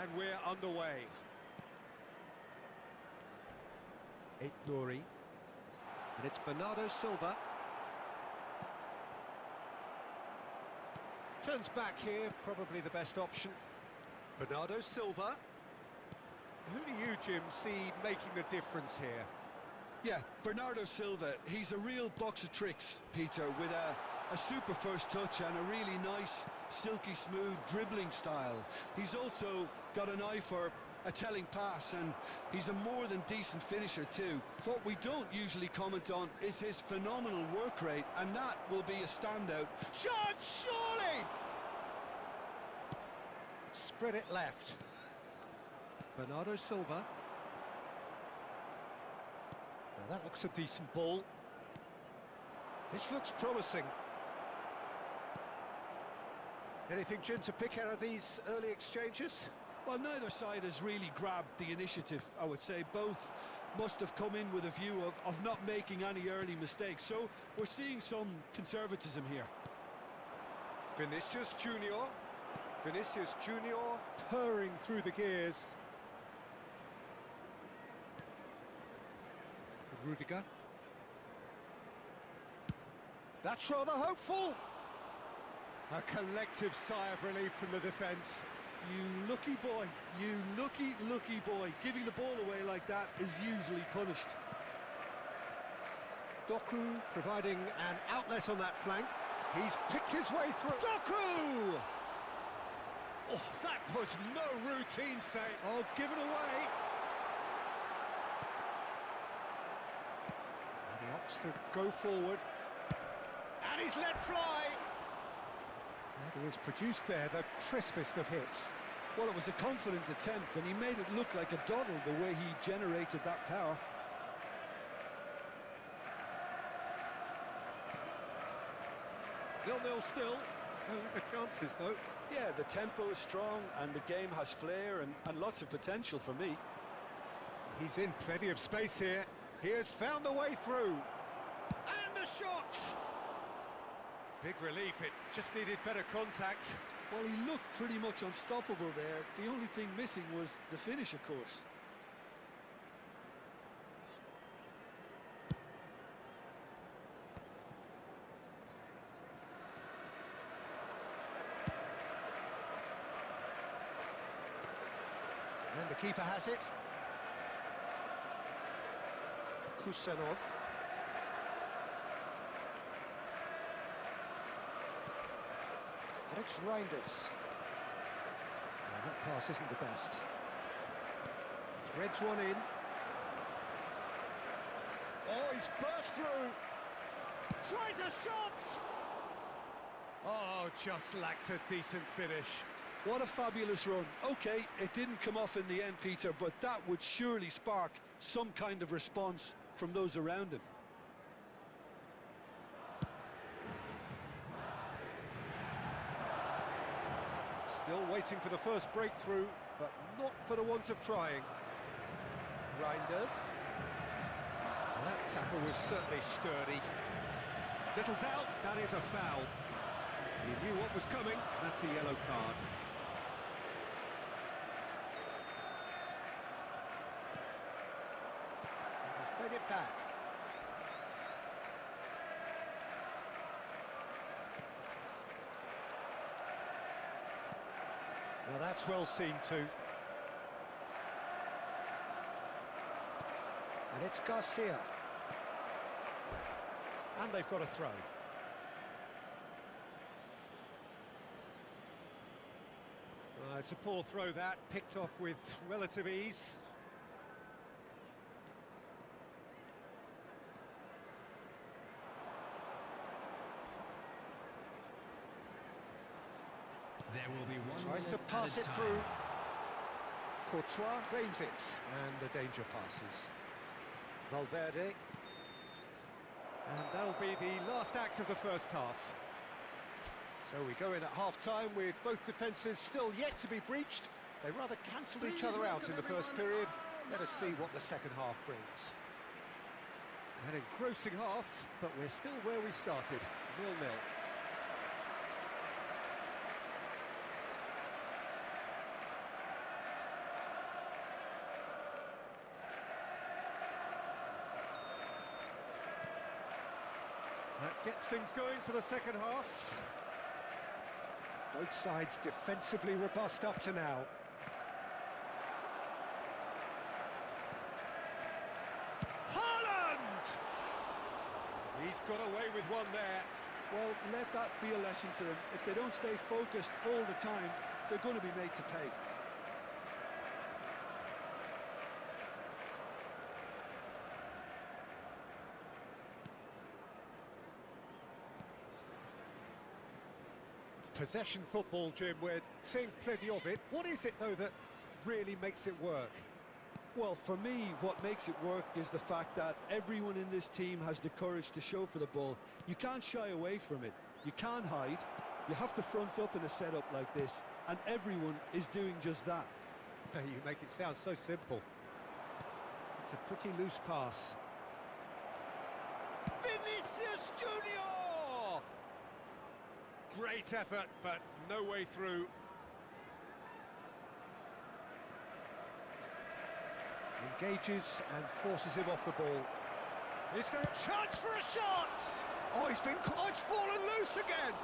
And we're underway. Nuri. And it's Bernardo Silva. Turns back here, probably the best option. Bernardo Silva. Who do you, Jim, see making the difference here? Yeah, Bernardo Silva, he's a real box of tricks, Peter, with a super first touch and a really nice, silky smooth dribbling style. He's also got an eye for a telling pass, and he's a more than decent finisher too. What we don't usually comment on is his phenomenal work rate, and that will be a standout. Shot, surely! Spread it left. Bernardo Silva. Now that looks a decent ball. This looks promising. Anything, Jim, to pick out of these early exchanges? Well, neither side has really grabbed the initiative, I would say. Both must have come in with a view of not making any early mistakes. So we're seeing some conservatism here. Vinicius Junior. Vinicius Junior purring through the gears. Rudiger. That's rather hopeful. A collective sigh of relief from the defence. You lucky boy, you lucky boy. Giving the ball away like that is usually punished. Doku providing an outlet on that flank. He's picked his way through. Doku! Oh, that was no routine save. Oh, given away. And he opts to go forward. And he's let fly. And he has produced there the crispest of hits. Well, it was a confident attempt, and he made it look like a doddle the way he generated that power. 0-0 still. No lack of chances, though. Yeah, the tempo is strong, and the game has flair and lots of potential for me. He's in plenty of space here. He has found the way through. And a shot! Big relief, it just needed better contact. Well, he looked pretty much unstoppable there. The only thing missing was the finish, of course. And the keeper has it. Kusanov. And it's Reinders. Well, that pass isn't the best. Threads one in. Oh, he's burst through. Tries a shot! Oh, just lacked a decent finish. What a fabulous run. Okay, it didn't come off in the end, Peter, but that would surely spark some kind of response from those around him. Still waiting for the first breakthrough, but not for the want of trying. Reinders. That tackle was certainly sturdy. Little doubt, that is a foul. He knew what was coming, that's a yellow card. He's played it back. Now that's well seen too. And it's Garcia. And they've got a throw. It's a poor throw that, picked off with relative ease. There will be one. Tries to pass it through. Courtois claims it, and the danger passes. Valverde. And that'll be the last act of the first half. So we go in at half-time with both defences still yet to be breached. They rather cancelled each other out in the first period. Let us see what the second half brings. An engrossing half, but we're still where we started, 0-0. gets things going for the second half. Both sides defensively robust up to now. Haaland! He's got away with one there. Well, let that be a lesson to them. If they don't stay focused all the time, they're going to be made to pay. Possession football, Jim, we're seeing plenty of it. What is it, though, that really makes it work? Well, for me, what makes it work is the fact that everyone in this team has the courage to show for the ball. You can't shy away from it. You can't hide. You have to front up in a setup like this, and everyone is doing just that. You make it sound so simple. It's a pretty loose pass. Vinicius Junior! Great effort, but no way through. Engages and forces him off the ball. Is there a chance for a shot? Oh, he's fallen loose again.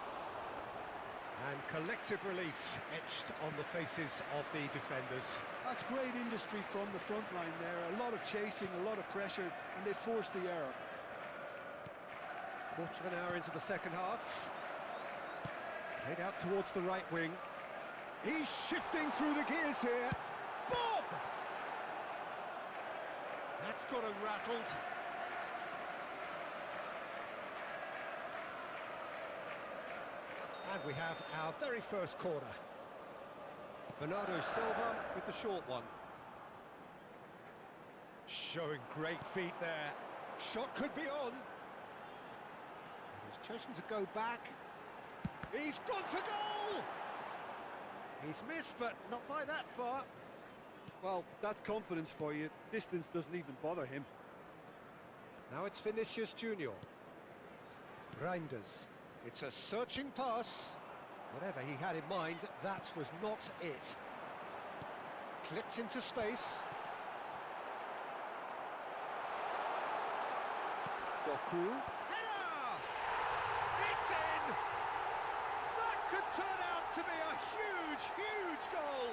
And collective relief etched on the faces of the defenders. That's great industry from the front line there. A lot of chasing, a lot of pressure, and they forced the error. Quarter of an hour into the second half. Played out towards the right wing. He's shifting through the gears here. Bob! That's got him rattled. And we have our very first corner. Bernardo Silva with the short one. Showing great feet there. Shot could be on. He's chosen to go back. He's gone for goal! He's missed, but not by that far. Well, that's confidence for you. Distance doesn't even bother him. Now it's Vinicius Junior. Reinders. It's a searching pass. Whatever he had in mind, that was not it. Clipped into space. Doku. Header! It's in! That could turn out to be a huge, huge goal!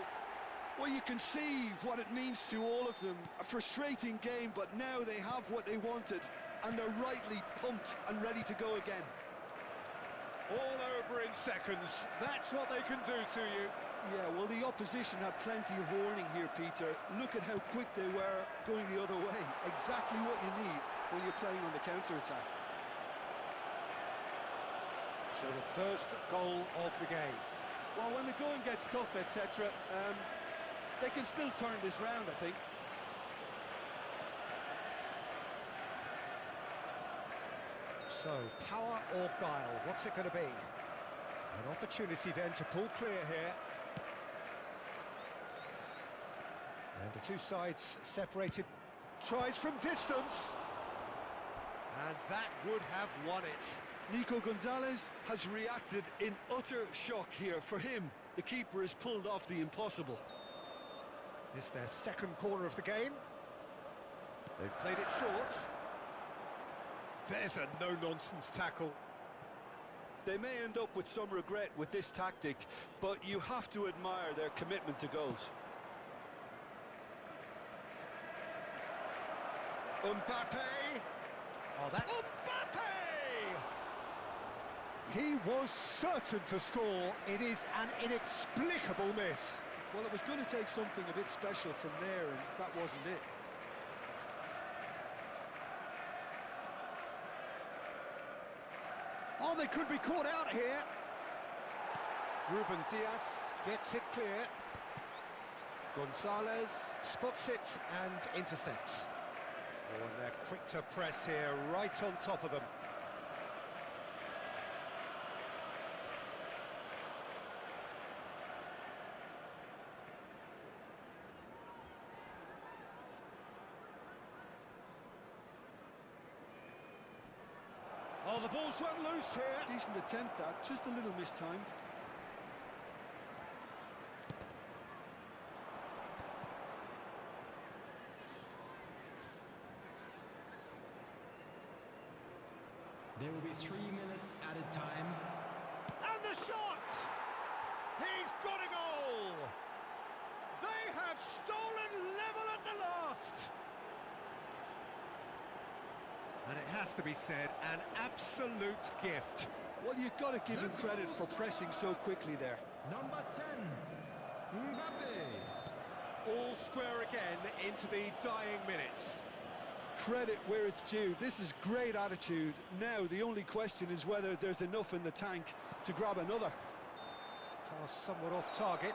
Well, you can see what it means to all of them. A frustrating game, but now they have what they wanted, and they're rightly pumped and ready to go again. All over in seconds. That's what they can do to you. Yeah, well, the opposition had plenty of warning here, Peter. Look at how quick they were going the other way. Exactly what you need when you're playing on the counter-attack. So the first goal of the game. Well, when the going gets tough, etc., they can still turn this round, I think. So, power or guile, what's it going to be? An opportunity then to pull clear here. And the two sides separated. Tries from distance. And that would have won it. Nico Gonzalez has reacted in utter shock here. For him, the keeper has pulled off the impossible. It's their second corner of the game. They've played it short. There's a no-nonsense tackle. They may end up with some regret with this tactic, but you have to admire their commitment to goals. Mbappe! Oh, that... Mbappe! He was certain to score. It is an inexplicable miss. Well, it was going to take something a bit special from there, and that wasn't it. Oh, they could be caught out here. Ruben Diaz gets it clear. Gonzalez spots it and intercepts. Oh, and they're quick to press here, right on top of them. Oh, the ball's run loose here. Decent attempt, that, just a little mistimed. There will be 3 minutes. a shot! He's got a goal! They have stolen level at the last! And it has to be said, an absolute gift. Well, you've got to give him credit for pressing so quickly there. Number 10, Mbappe. All square again into the dying minutes. Credit where it's due. This is great attitude. Now, the only question is whether there's enough in the tank to grab another. Pass somewhat off target.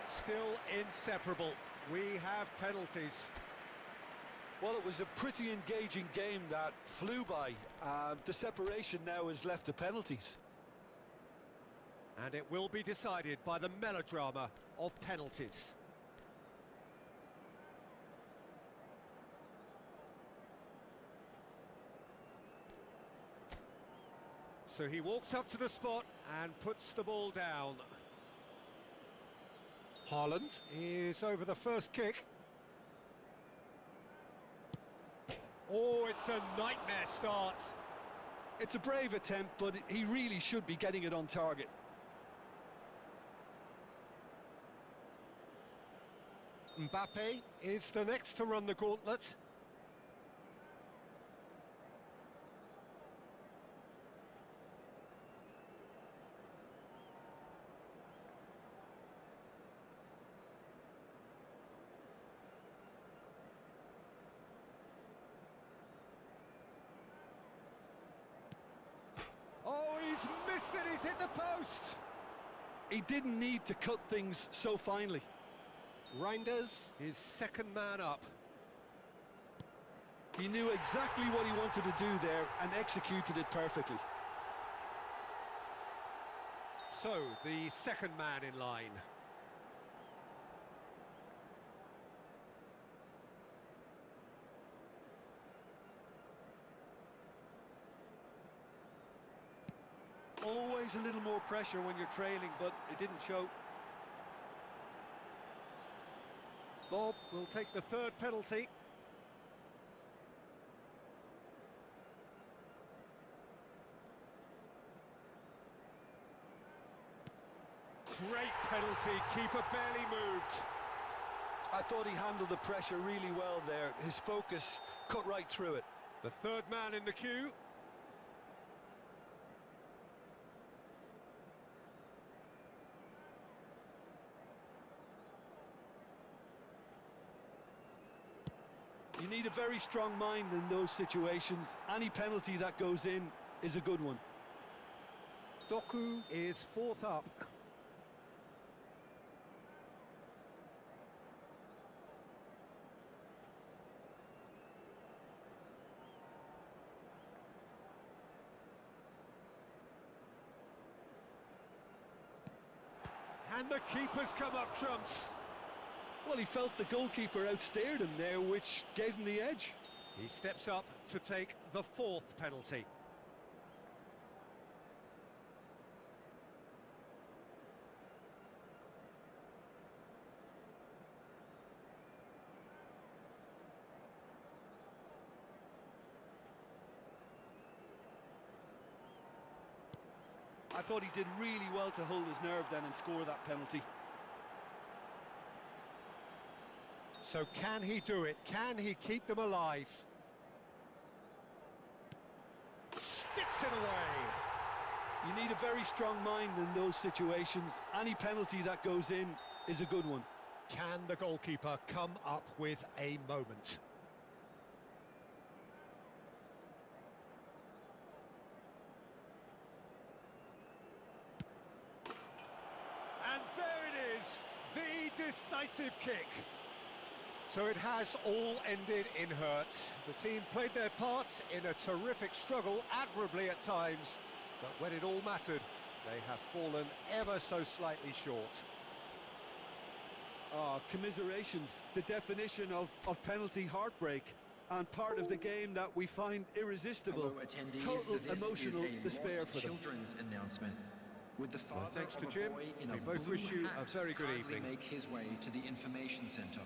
Still inseparable. We have penalties. Well, it was a pretty engaging game that flew by. The separation now is left to penalties. And it will be decided by the melodrama of penalties. So he walks up to the spot and puts the ball down. Haaland is over the first kick. Oh, it's a nightmare start. It's a brave attempt, but he really should be getting it on target. Mbappe is the next to run the gauntlet. Oh, he's missed it, he's hit the post! He didn't need to cut things so finely. Reinders is second man up. He knew exactly what he wanted to do there and executed it perfectly. So, the second man in line. Always a little more pressure when you're trailing, but it didn't show. Bob will take the third penalty. Great penalty, keeper barely moved. I thought he handled the pressure really well there. His focus cut right through it. The third man in the queue. You need a very strong mind in those situations. Any penalty that goes in is a good one. Doku is fourth up. And the keeper's come up trumps. Well, he felt the goalkeeper outstared him there, which gave him the edge. He steps up to take the fourth penalty. I thought he did really well to hold his nerve then and score that penalty. So can he do it? Can he keep them alive? Sticks it away. You need a very strong mind in those situations. Any penalty that goes in is a good one. Can the goalkeeper come up with a moment? And there it is, the decisive kick. So it has all ended in hurt. The team played their part in a terrific struggle, admirably at times, but when it all mattered, they have fallen ever so slightly short. Oh, commiserations, the definition of penalty heartbreak, and part of the game that we find irresistible. Total emotional despair for them. Children's announcement. With the father Well, thanks to of a Jim, boy in we a both blue wish you hat a very good kindly evening. make his way to the information centre.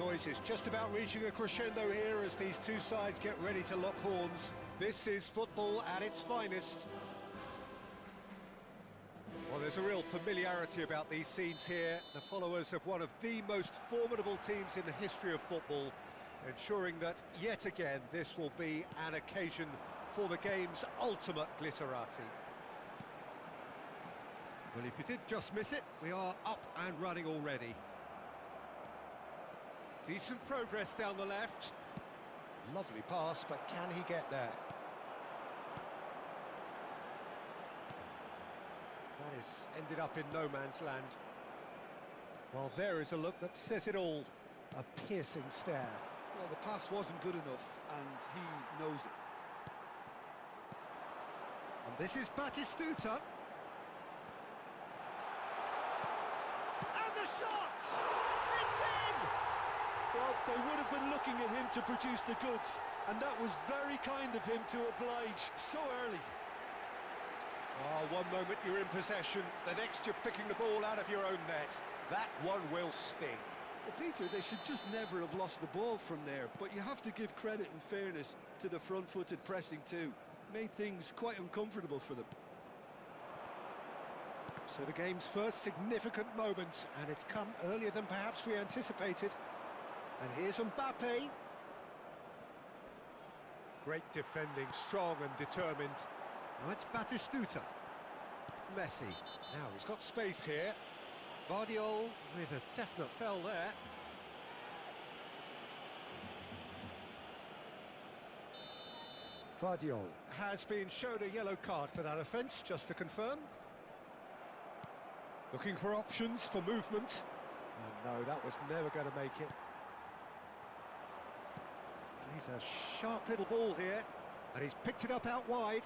noise is just about reaching a crescendo here as these two sides get ready to lock horns. This is football at its finest. Well, there's a real familiarity about these scenes here. The followers of one of the most formidable teams in the history of football, ensuring that, yet again, this will be an occasion for the game's ultimate glitterati. Well, if you did just miss it, we are up and running already. Decent progress down the left. Lovely pass, but can he get there? That is ended up in no man's land. Well, there is a look that says it all. A piercing stare. Well, the pass wasn't good enough, and he knows it. And this is Batistuta. And the shot! It's in! Well, they would have been looking at him to produce the goods, and that was very kind of him to oblige so early. Oh, one moment you're in possession, the next you're picking the ball out of your own net. That one will sting. Well, Peter, they should just never have lost the ball from there, but you have to give credit and fairness to the front-footed pressing too. Made things quite uncomfortable for them. So the game's first significant moment, and it's come earlier than perhaps we anticipated. And here's Mbappe. Great defending, strong and determined. Now it's Batistuta. Messi. Now he's got space here. Vardiol with a definite foul there. Vardiol has been shown a yellow card for that offence, just to confirm. Looking for options for movement. Oh, no, that was never going to make it. He's a sharp little ball here, and he's picked it up out wide.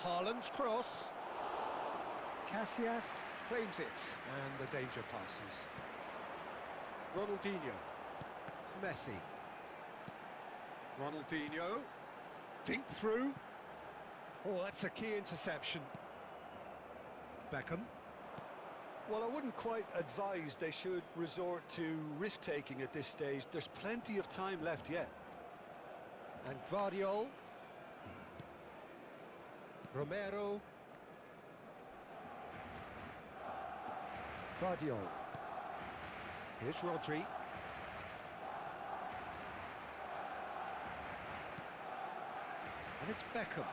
Haaland's cross. Casillas claims it, and the danger passes. Ronaldinho. Messi. Ronaldinho. Dink through. Oh, that's a key interception. Beckham. Well, I wouldn't quite advise they should resort to risk-taking at this stage. There's plenty of time left yet. And Vardiol. Romero. Vardiol. Here's Rodri. And it's Beckham.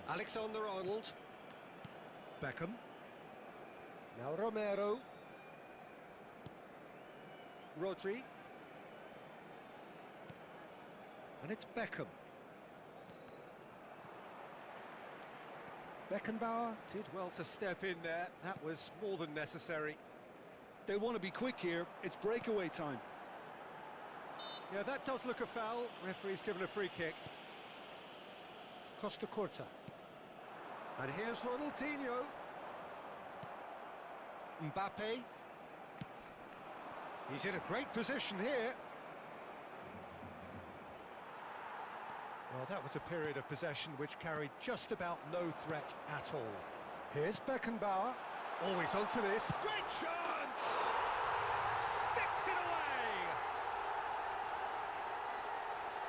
Alexander-Arnold. Beckham. Now Romero. Rodri. And it's Beckham. Beckenbauer did well to step in there. That was more than necessary. They want to be quick here. It's breakaway time. Yeah, that does look a foul. Referee's given a free kick. Costa Curta. And here's Ronaldinho. Mbappe. He's in a great position here. Well, that was a period of possession which carried just about no threat at all. Here's Beckenbauer. Always onto this. Great chance! Sticks it away!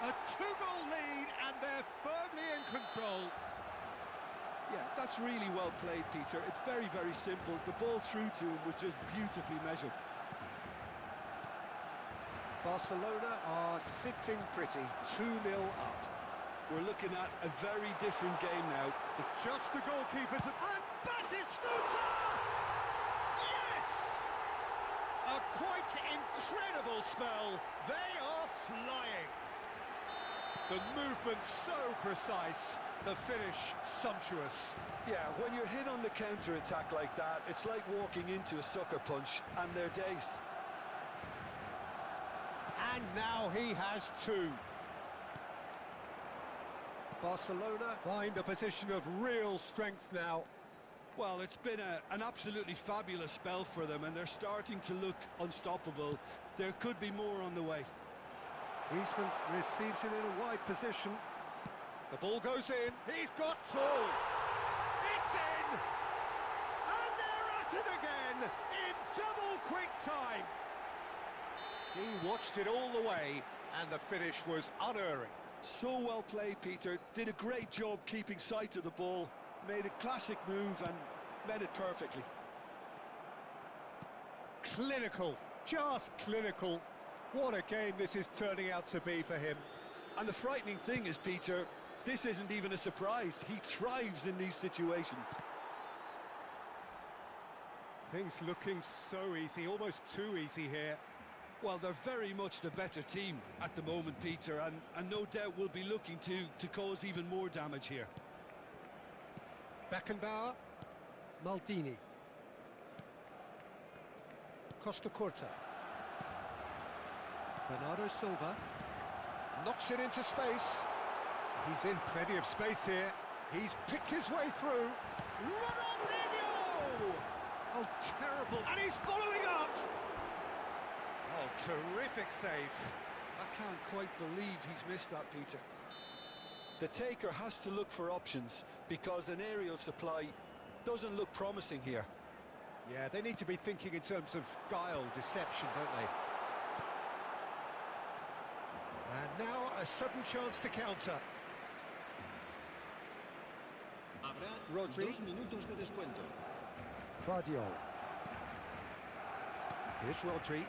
A two-goal lead, and they're firmly in control. Yeah, that's really well played, Peter. It's very, very simple. The ball through to him was just beautifully measured. Barcelona are sitting pretty, 2-0 up. We're looking at a very different game now. Just the goalkeepers and Batistuta! Yes! A quite incredible spell. They are flying. The movement so precise, the finish sumptuous. Yeah, when you're hit on the counter-attack like that, it's like walking into a sucker punch, and they're dazed. And now he has two. Barcelona find a position of real strength now. Well, it's been an absolutely fabulous spell for them, and they're starting to look unstoppable. There could be more on the way. Griezmann receives it in a wide position. The ball goes in. He's got two. It's in! And they're at it again in double quick time. He watched it all the way, and the finish was unerring. So well played, Peter. Did a great job keeping sight of the ball. Made a classic move and met it perfectly. Clinical, just clinical. What a game this is turning out to be for him. And the frightening thing is, Peter, this isn't even a surprise. He thrives in these situations. Things looking so easy, almost too easy here. Well, they're very much the better team at the moment, Peter, and no doubt will be looking to cause even more damage here. Beckenbauer, Maldini. Costa Curta. Bernardo Silva knocks it into space. He's in plenty of space here. He's picked his way through. Ronaldinho! Oh, terrible. And he's following up. Oh, terrific save. I can't quite believe he's missed that, Peter. The taker has to look for options because an aerial supply doesn't look promising here. Yeah, they need to be thinking in terms of guile, deception, don't they? And now a sudden chance to counter. Rodri. Vardiol. Here's Rodri.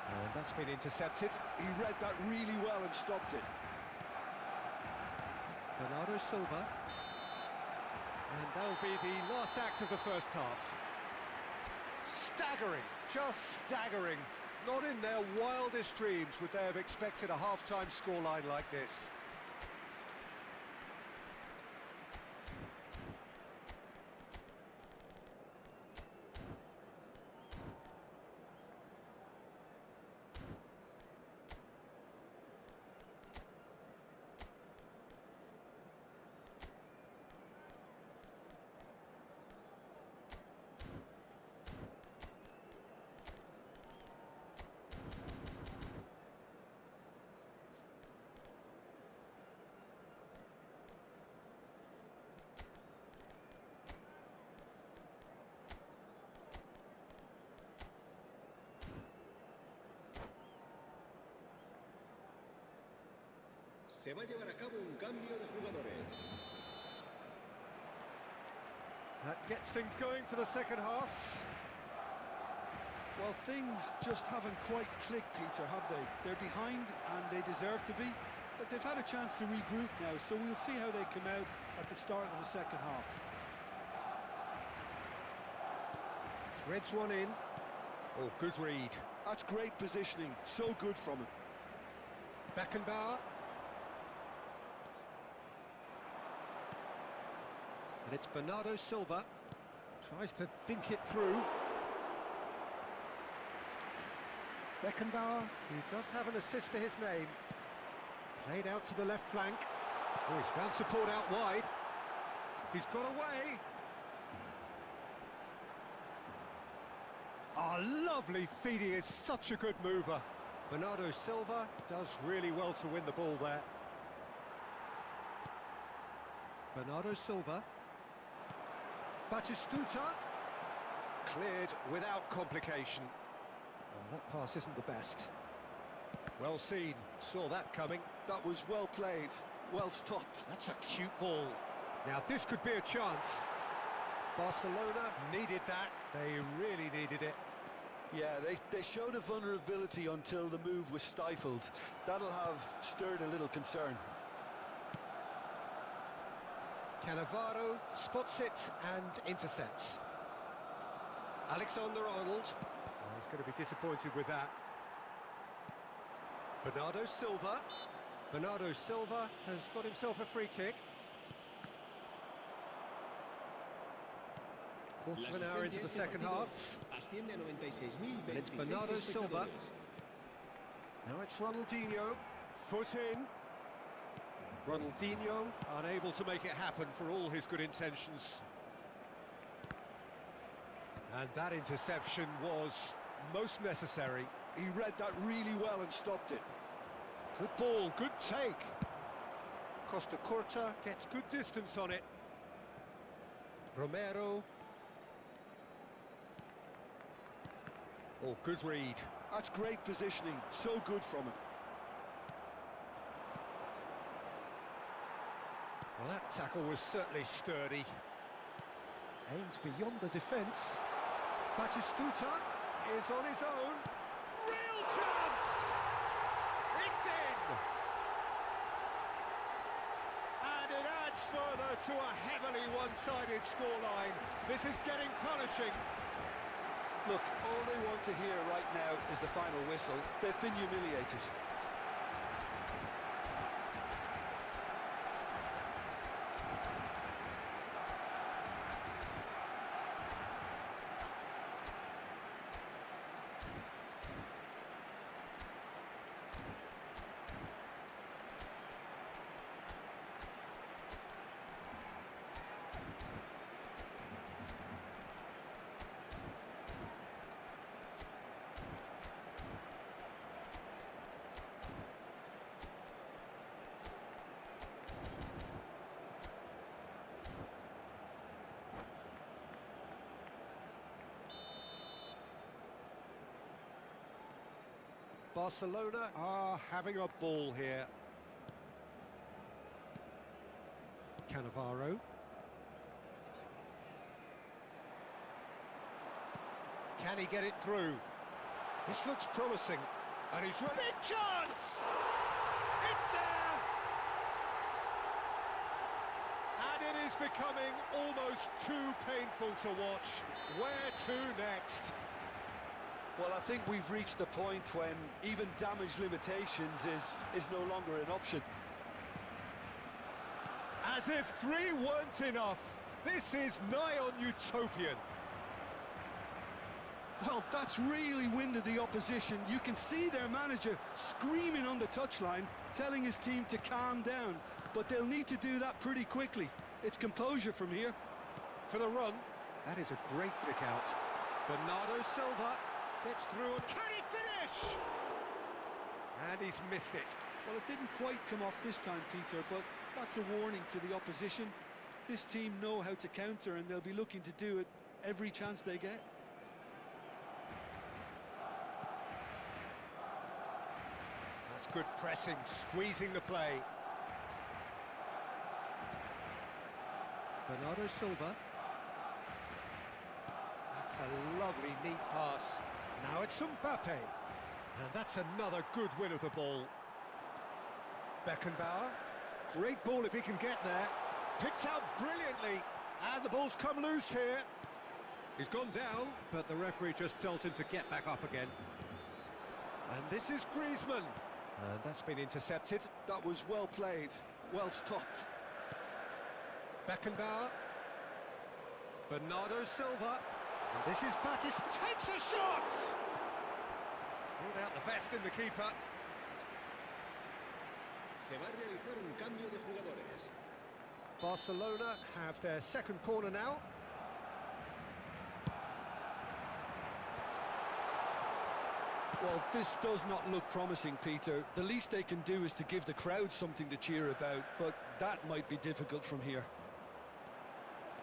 And that's been intercepted. He read that really well and stopped it. Bernardo Silva. And that'll be the last act of the first half. Staggering, just staggering. Not in their wildest dreams would they have expected a half-time scoreline like this. Se va a llevar a cabo un cambio de jugadores. That gets things going for the second half. Well, things just haven't quite clicked, Peter, have they? They're behind and they deserve to be, but they've had a chance to regroup now, so we'll see how they come out at the start of the second half. Threads one in. Oh, good read. That's great positioning, so good from him. Beckenbauer. And it's Bernardo Silva. Tries to dink it through. Beckenbauer, who does have an assist to his name. Played out to the left flank. Oh, he's found support out wide. He's got away. Oh, lovely feed. He is such a good mover. Bernardo Silva does really well to win the ball there. Bernardo Silva. Batistuta. Cleared without complication. Oh, that pass isn't the best. Well seen. Saw that coming. That was well played, well stopped. That's a cute ball. Now this could be a chance. Barcelona needed that. They really needed it. Yeah, they showed a vulnerability until the move was stifled. That'll have stirred a little concern. Cannavaro spots it and intercepts. Alexander-Arnold. Oh, he's going to be disappointed with that. Bernardo Silva. Bernardo Silva has got himself a free kick. Quarter of an hour into the second half. And it's Bernardo Silva. Now it's Ronaldinho. Foot in. Ronaldinho unable to make it happen for all his good intentions. And that interception was most necessary. He read that really well and stopped it. Good ball, good take. Costa Curta gets good distance on it. Romero. Oh, good read. That's great positioning, so good from him. Well, that tackle was certainly sturdy. Aimed beyond the defence. Batistuta is on his own. Real chance! It's in! And it adds further to a heavily one-sided scoreline. This is getting punishing. Look, all they want to hear right now is the final whistle. They've been humiliated. Barcelona are having a ball here. Cannavaro. Can he get it through? This looks promising. And he's ready. Big chance! It's there! And it is becoming almost too painful to watch. Where to next? Well, I think we've reached the point when even damage limitations is no longer an option. As if 3 weren't enough, this is nigh on utopian. Well, that's really winded the opposition. You can see their manager screaming on the touchline, telling his team to calm down, but they'll need to do that pretty quickly. It's composure from here. For the run, that is a great pick out. Bernardo Silva gets through, and can he finish? And he's missed it. Well, it didn't quite come off this time, Peter, but that's a warning to the opposition. This team know how to counter, and they'll be looking to do it every chance they get. That's good pressing, squeezing the play. Bernardo Silva. That's a lovely, neat pass. Now it's Mbappe. And that's another good win of the ball. Beckenbauer. Great ball if he can get there. Picked out brilliantly. And the ball's come loose here. He's gone down, but the referee just tells him to get back up again. And this is Griezmann. And that's been intercepted. That was well played, well stopped. Beckenbauer. Bernardo Silva. And this is Batis. Takes a shot! Ruled out the best in the keeper. Se va a realizar un cambio de jugadores. Barcelona have their second corner now. Well, this does not look promising, Peter. The least they can do is to give the crowd something to cheer about, but that might be difficult from here.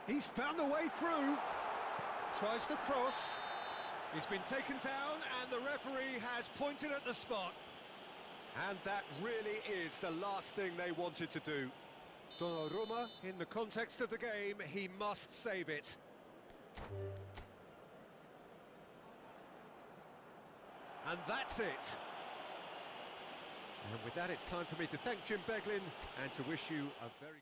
He's found a way through. Tries to cross. He's been taken down, and the referee has pointed at the spot. And that really is the last thing they wanted to do. Donnarumma, in the context of the game, he must save it. And that's it. And with that, it's time for me to thank Jim Beglin and to wish you a very...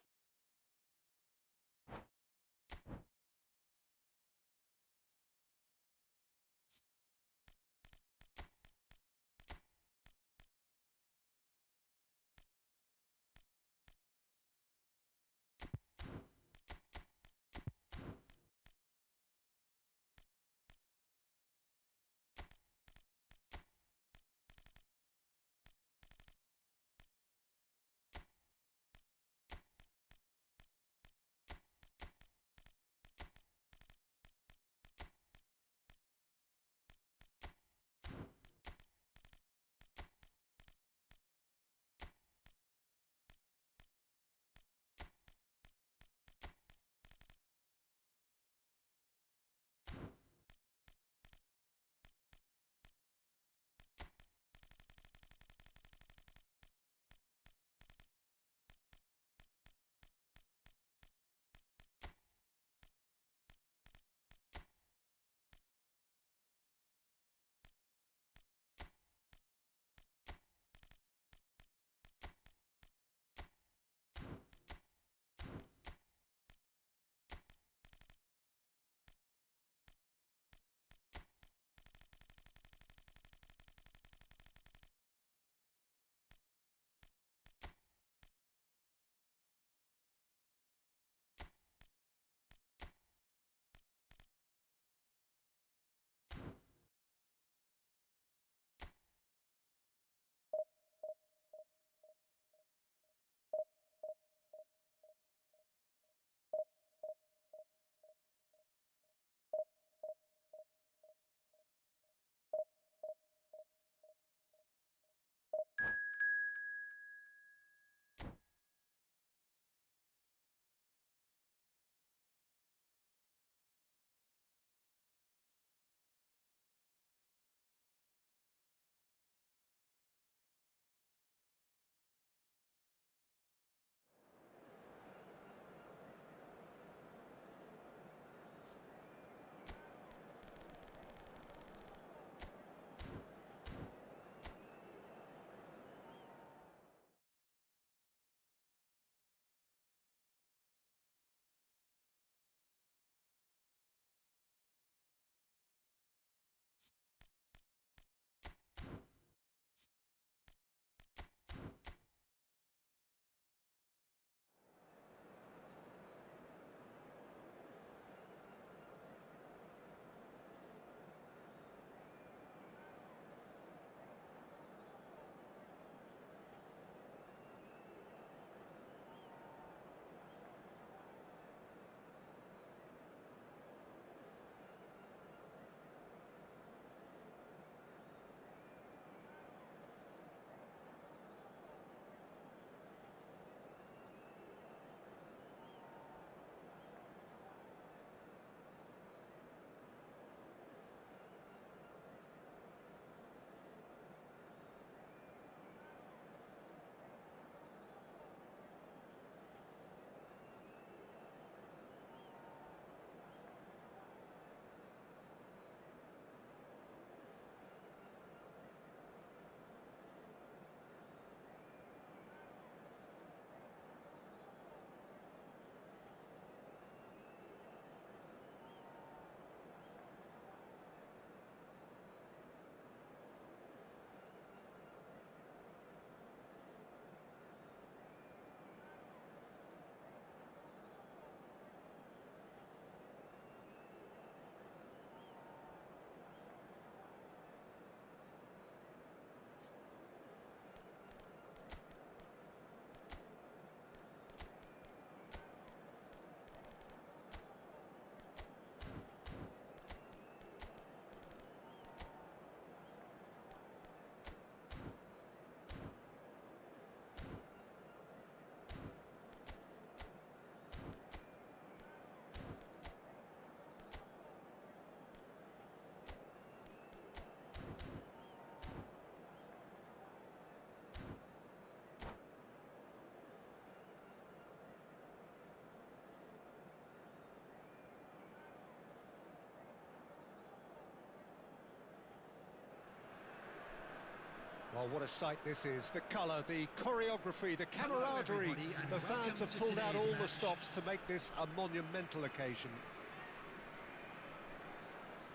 Well, what a sight this is. The colour, the choreography, the camaraderie. everybody, and The fans welcome have to pulled out today's all the match. stops to make this a monumental occasion.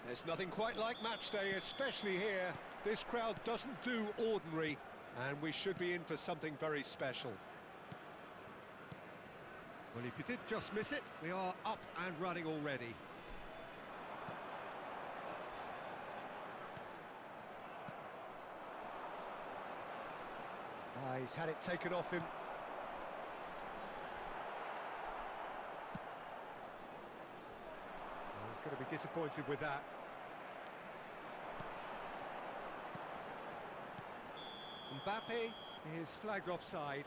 There's nothing quite like match day, especially here. This crowd doesn't do ordinary, and we should be in for something very special. Well, if you did just miss it, we are up and running already. He's had it taken off him. Oh, he's going to be disappointed with that. Mbappe is flagged offside.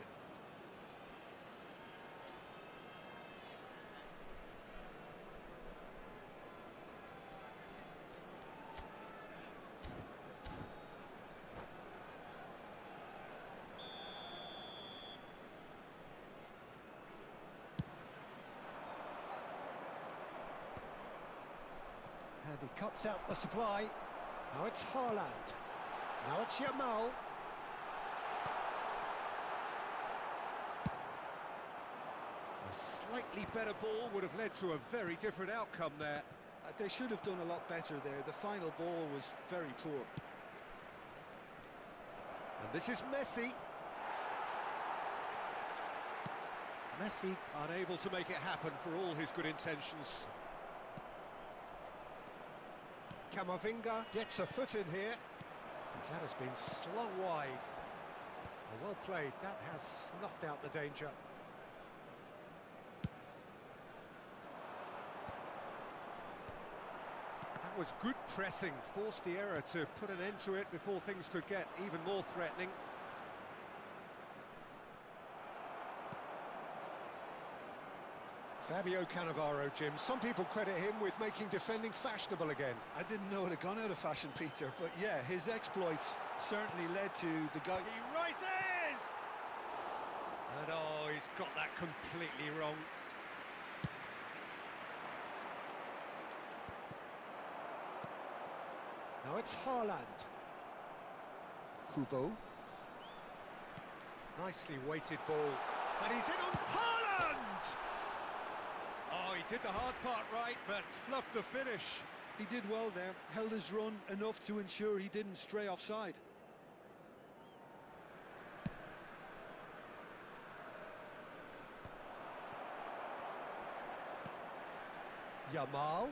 And he cuts out the supply. Now it's Haaland. Now it's Yamal. A slightly better ball would have led to a very different outcome there. They should have done a lot better there. The final ball was very poor. And this is Messi. Messi unable to make it happen for all his good intentions. Camavinga gets a foot in here. That has been slung wide. Well played, that has snuffed out the danger. That was good pressing, forced the error to put an end to it before things could get even more threatening. Fabio Cannavaro, Jim. Some people credit him with making defending fashionable again. I didn't know it had gone out of fashion, Peter, but yeah, his exploits certainly led to the guy... He rises! And oh, he's got that completely wrong. Now it's Haaland. Kubo. Nicely weighted ball. And he's in on Haaland! Oh, he did the hard part right, but fluffed the finish. He did well there, held his run enough to ensure he didn't stray offside. Yamal.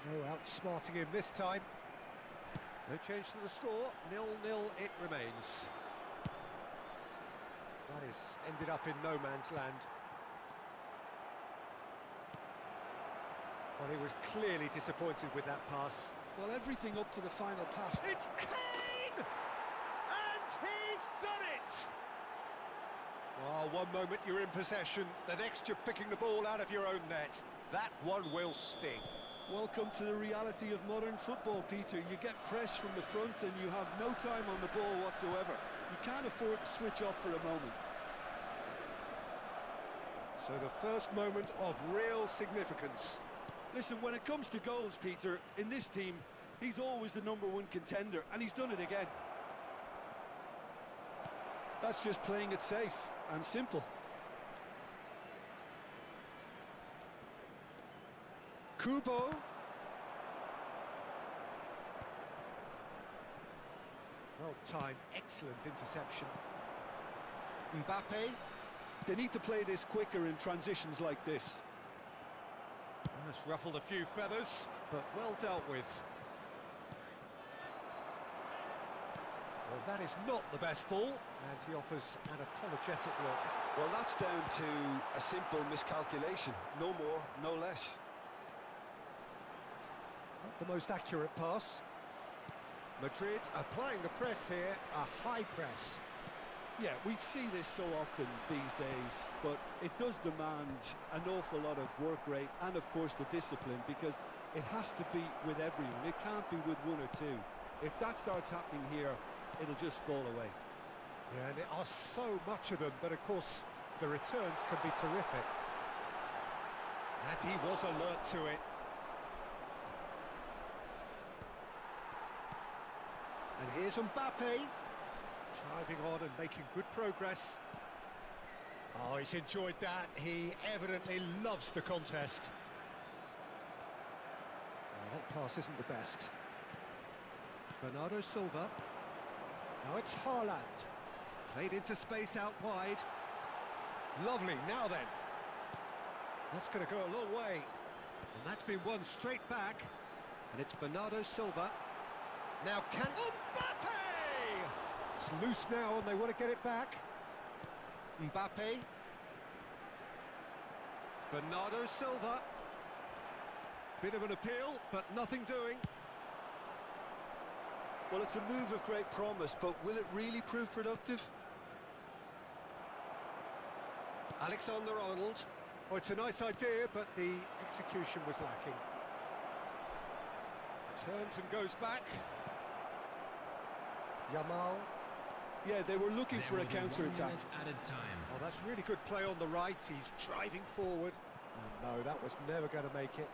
No outsmarting him this time. No change to the score, 0-0 it remains. That is ended up in no man's land. Well, he was clearly disappointed with that pass. Well, everything up to the final pass. It's Kane! And he's done it! Oh, one moment you're in possession, the next you're picking the ball out of your own net. That one will sting. Welcome to the reality of modern football, Peter. You get pressed from the front and you have no time on the ball whatsoever. You can't afford to switch off for a moment. So the first moment of real significance. Listen, when it comes to goals, Peter, in this team, he's always the #1 contender, and he's done it again. That's just playing it safe and simple. Kubo. Well timed, excellent interception. Mbappe. They need to play this quicker in transitions like this. That's ruffled a few feathers, but well dealt with. Well, that is not the best ball, and he offers an apologetic look. Well, that's down to a simple miscalculation. No more, no less. Not the most accurate pass. Madrid applying the press here, a high press. Yeah, we see this so often these days, but it does demand an awful lot of work rate and, of course, the discipline, because it has to be with everyone. It can't be with one or two. If that starts happening here, it'll just fall away. Yeah, and there are so much of them, but of course, the returns can be terrific. And he was alert to it. And here's Mbappe. Driving on and making good progress. Oh, he's enjoyed that. He evidently loves the contest. Oh, that pass isn't the best. Bernardo Silva. Now it's Haaland. Played into space out wide. Lovely, now then. That's going to go a long way. And that's been won straight back. And it's Bernardo Silva. Now can... Mbappe! It's loose now and they want to get it back. Mbappe. Bernardo Silva. Bit of an appeal, but nothing doing. Well, it's a move of great promise, but will it really prove productive? Alexander-Arnold. Oh, it's a nice idea, but the execution was lacking. Turns and goes back. Yamal. Yeah, they were looking for a counter-attack. Added time. Oh, that's really good play on the right. He's driving forward. Oh, no, that was never going to make it.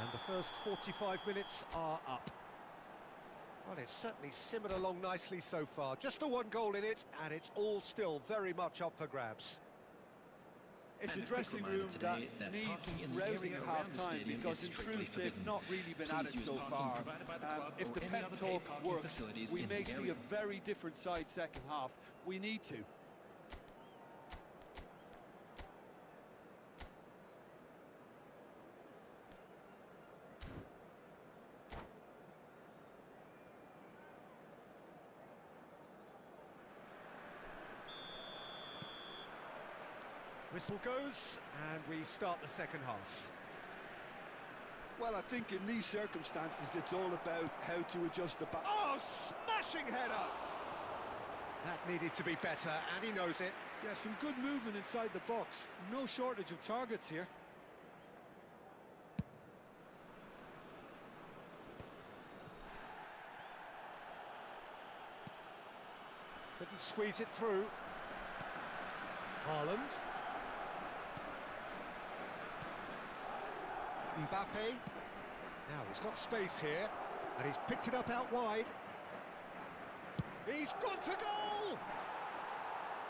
And the first 45 minutes are up. Well, it's certainly simmered along nicely so far. Just the one goal in it, and it's all still very much up for grabs. It's a dressing room that needs rousing at half-time because in truth they've not really been at it so far. If the pep talk works, we may see a very different side second half. We need to. Whistle goes, and we start the second half. Well, I think in these circumstances, it's all about how to adjust the back. Oh, smashing header! That needed to be better, and he knows it. Yeah, some good movement inside the box. No shortage of targets here. Couldn't squeeze it through. Haaland. Mbappe. Now he's got space here, and he's picked it up out wide. He's gone for goal!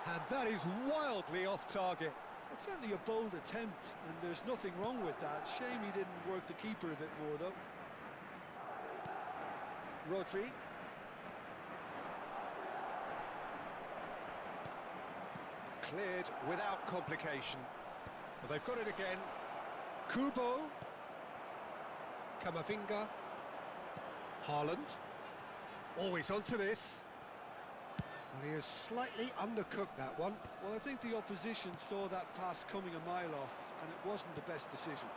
And that is wildly off target. It's certainly a bold attempt, and there's nothing wrong with that. Shame he didn't work the keeper a bit more, though. Rodri. Cleared without complication. Well, they've got it again. Kubo. Camavinga. Haaland. Always onto this. Well, he has slightly undercooked that one. Well, I think the opposition saw that pass coming a mile off, and it wasn't the best decision.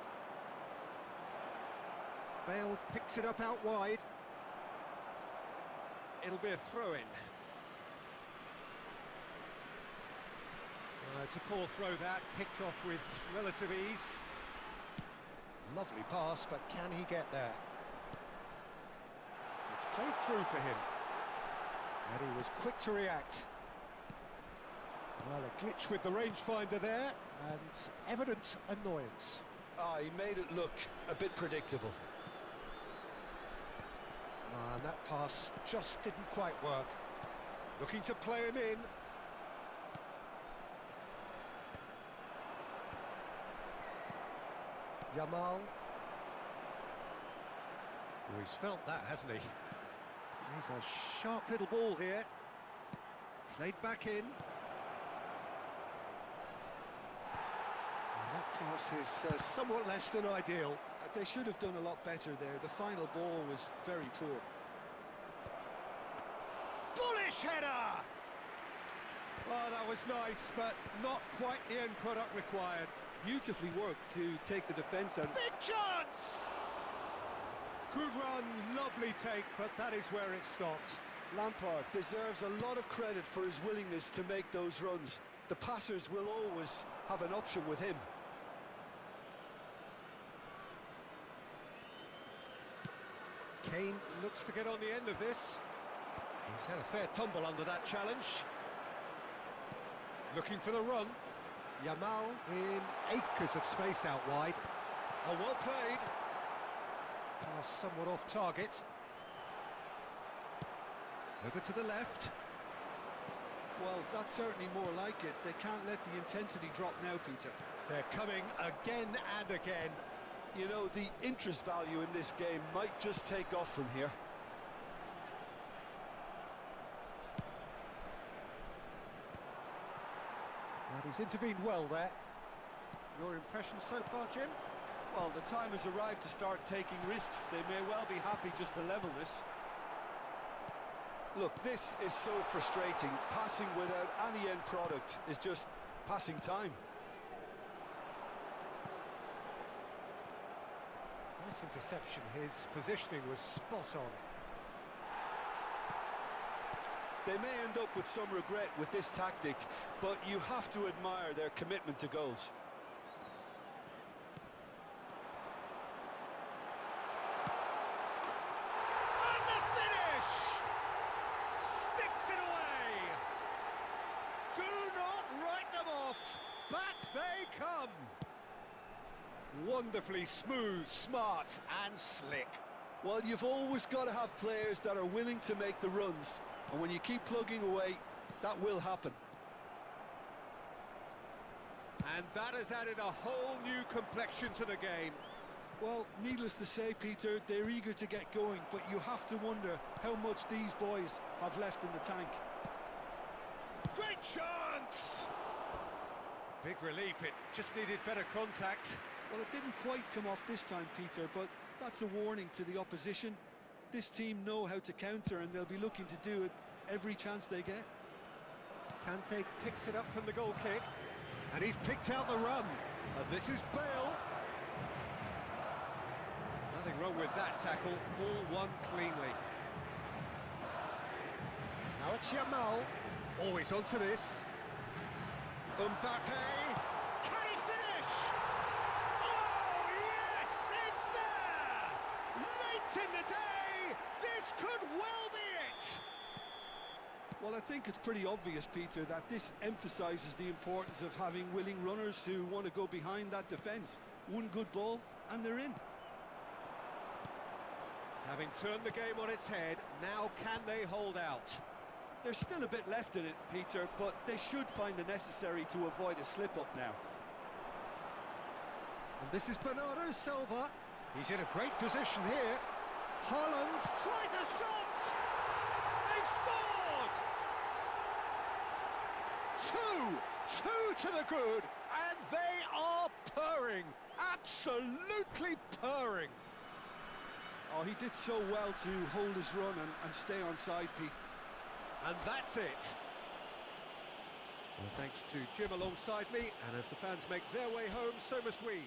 Bale picks it up out wide. It'll be a throw-in. It's a poor throw that, picked off with relative ease. Lovely pass, but can he get there? It's played through for him. And he was quick to react. Well, a glitch with the rangefinder there, and evident annoyance. He made it look a bit predictable. And that pass just didn't quite work. Looking to play him in. Yamal. Oh, he's felt that, hasn't he? He's a sharp little ball here. Played back in. And that pass is somewhat less than ideal. They should have done a lot better there. The final ball was very poor. Bullish header! Oh, that was nice, but not quite the end product required. Beautifully worked to take the defence out. Big chance! Good run, lovely take, but that is where it stopped. Lampard deserves a lot of credit for his willingness to make those runs. The passers will always have an option with him. Kane looks to get on the end of this. He's had a fair tumble under that challenge. Looking for the run. Yamal in acres of space out wide. Oh, well played. Pass somewhat off target. Over to the left. Well, that's certainly more like it. They can't let the intensity drop now, Peter. They're coming again and again. You know, the interest value in this game might just take off from here. And he's intervened well there. Your impression so far, Jim? Well, the time has arrived to start taking risks. They may well be happy just to level this. Look, this is so frustrating. Passing without any end product is just passing time. Nice interception. His positioning was spot on. They may end up with some regret with this tactic, but you have to admire their commitment to goals. And the finish! Sticks it away! Do not write them off! Back they come! Wonderfully smooth, smart and slick. Well, you've always got to have players that are willing to make the runs, and when you keep plugging away, that will happen. And that has added a whole new complexion to the game. Well, needless to say, Peter, they're eager to get going, but you have to wonder how much these boys have left in the tank. Great chance! Big relief, it just needed better contact. Well, it didn't quite come off this time, Peter, but that's a warning to the opposition. This team know how to counter, and they'll be looking to do it every chance they get. Kante picks it up from the goal kick, and he's picked out the run. And this is Bale. Nothing wrong with that tackle, ball won cleanly. Now it's Yamal, always onto this. Mbappe, can he finish? Oh yes, it's there! Late in the day, this could well be it! Well, I think it's pretty obvious, Peter, that this emphasises the importance of having willing runners who want to go behind that defence. One good ball, and they're in. Having turned the game on its head, now can they hold out? There's still a bit left in it, Peter, but they should find the necessary to avoid a slip-up now. And this is Bernardo Silva. He's in a great position here. Haaland tries a shot! They've scored! Two to the good, and they are purring. Absolutely purring. Oh, he did so well to hold his run and stay on side, Pete. And that's it. Well, thanks to Jim alongside me, and as the fans make their way home, so must we.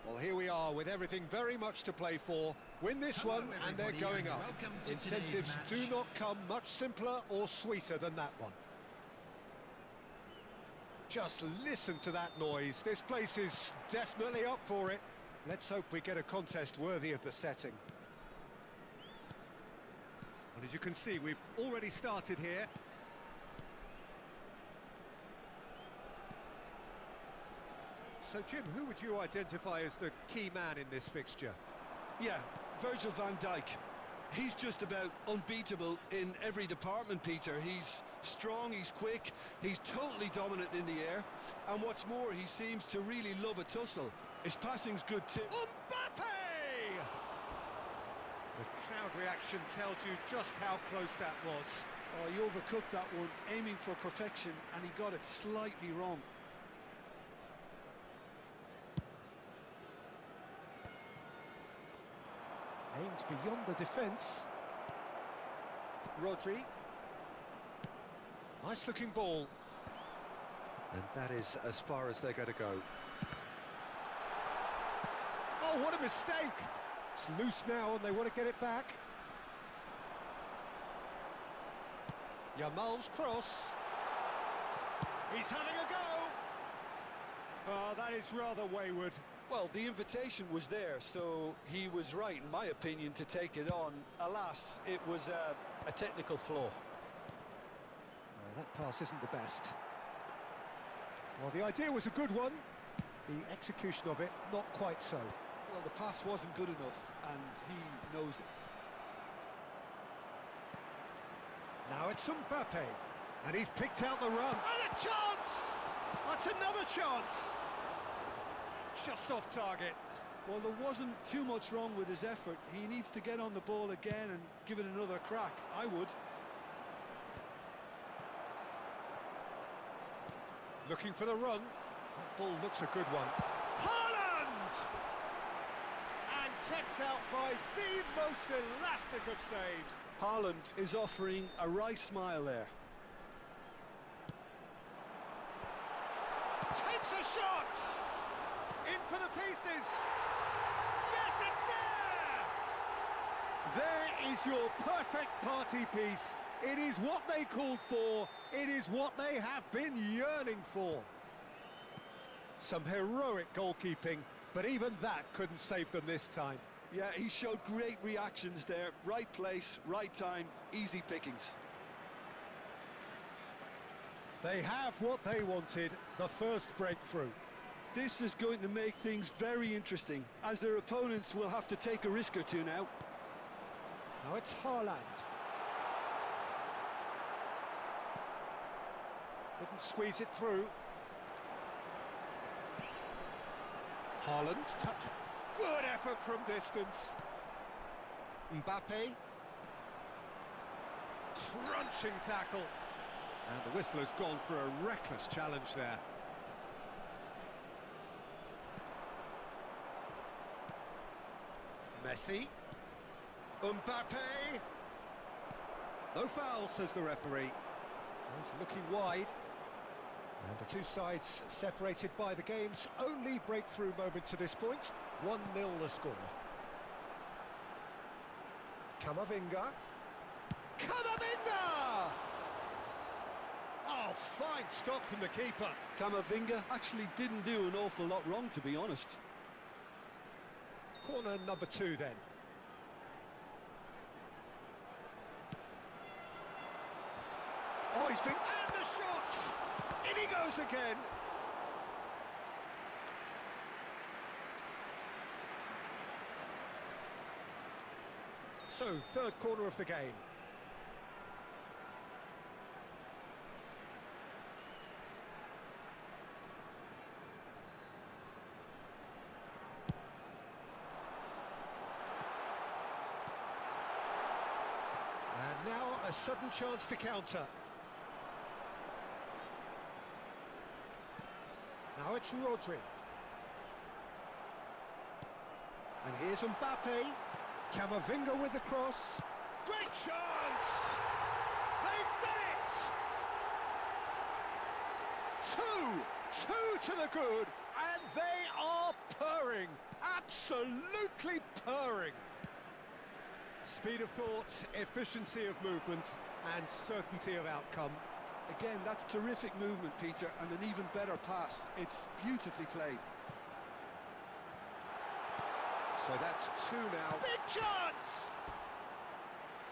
Well, here we are with everything very much to play for. Win this Hello, one and they're everybody, going and up. welcome to today's Incentives match. do not come much simpler or sweeter than that one. Just listen to that noise. This place is definitely up for it. Let's hope we get a contest worthy of the setting. And as you can see, we've already started here. So, Jim, who would you identify as the key man in this fixture? Yeah, Virgil van Dijk. He's just about unbeatable in every department, Peter. He's strong, he's quick, he's totally dominant in the air. And what's more, he seems to really love a tussle. His passing's good too. Mbappe! The crowd reaction tells you just how close that was. Oh, he overcooked that one, aiming for perfection, and he got it slightly wrong. Aimed beyond the defence. Rodri. Nice looking ball. And that is as far as they're going to go. Oh, what a mistake! It's loose now and they want to get it back. Yamal's cross. He's having a go! Oh, that is rather wayward. Well, the invitation was there, so he was right, in my opinion, to take it on. Alas, it was a technical flaw. That pass isn't the best. Well, the idea was a good one. The execution of it, not quite so. Well, the pass wasn't good enough, and he knows it. Now it's Mbappe, and he's picked out the run. And a chance! That's another chance! Just off target. Well, there wasn't too much wrong with his effort. He needs to get on the ball again and give it another crack. I would. Looking for the run. That ball looks a good one. Haaland! And kept out by the most elastic of saves. Haaland is offering a right smile there. Takes a shot! In for the pieces! Yes, it's there! There is your perfect party piece. It is what they called for. It is what they have been yearning for. Some heroic goalkeeping, but even that couldn't save them this time. Yeah, he showed great reactions there. Right place, right time, easy pickings. They have what they wanted, the first breakthrough. This is going to make things very interesting, as their opponents will have to take a risk or two now. Now it's Haaland. Couldn't squeeze it through. Haaland. Touch. Good effort from distance. Mbappe. Crunching tackle. And the whistler's gone for a reckless challenge there. Messi. Mbappe. No foul, says the referee. He's looking wide. And the two sides separated by the game's only breakthrough moment to this point. 1-0 the score. Camavinga. Camavinga! Oh, fine stop from the keeper. Camavinga actually didn't do an awful lot wrong, to be honest. Corner number 2 then. Oh, he's been... And the shot! In he goes again. So, third corner of the game. And now a sudden chance to counter. Now it's Rodri. And here's Mbappe. Camavinga with the cross. Great chance! They've done it! Two to the good, and they are purring. Absolutely purring. Speed of thought, efficiency of movement, and certainty of outcome. Again, that's terrific movement, Peter, and an even better pass. It's beautifully played. So that's two now. Big chance!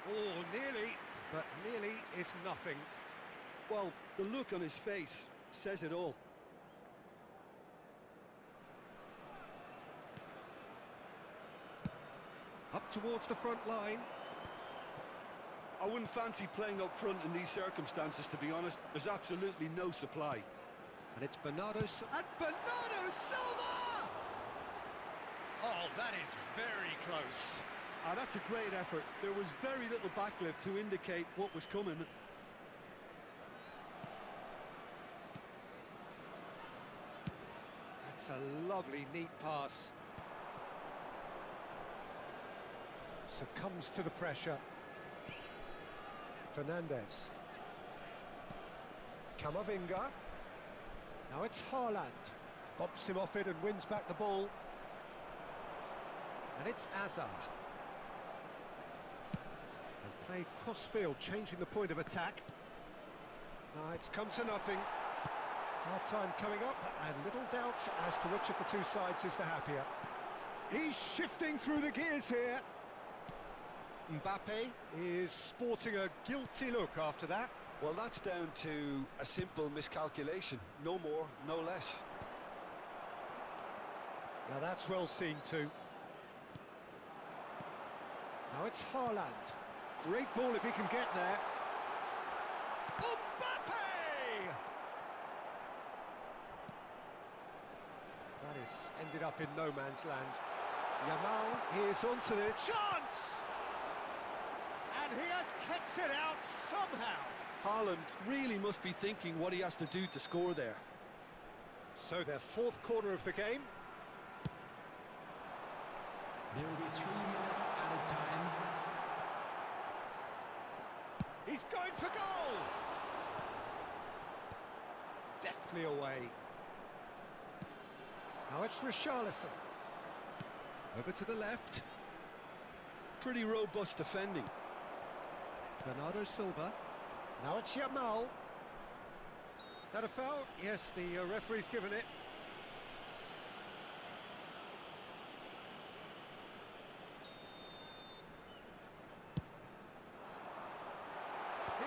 Oh, nearly, but nearly is nothing. Well, the look on his face says it all. Up towards the front line. I wouldn't fancy playing up front in these circumstances, to be honest. There's absolutely no supply. And it's Bernardo Silva. Oh, that is very close. That's a great effort. There was very little backlift to indicate what was coming. That's a lovely, neat pass. Succumbs to the pressure. Fernandez. Camavinga. Now it's Haaland. Bumps him off it and wins back the ball. And it's Azar. And play cross-field, changing the point of attack. It's come to nothing. Half-time coming up, and little doubt as to which of the two sides is the happier. He's shifting through the gears here. Mbappe is sporting a guilty look after that. Well, that's down to a simple miscalculation. No more, no less. Now that's well seen too. Now it's Haaland. Great ball if he can get there. Mbappe! That is ended up in no man's land. Yamal is onto this. Chance! And he has kicked it out somehow. Haaland really must be thinking what he has to do to score there. So their fourth corner of the game. There will be 3 minutes added time. He's going for goal! Deftly away. Now it's Richarlison. Over to the left. Pretty robust defending. Bernardo Silva. Now it's Yamal. Is that a foul? Yes, the referee's given it.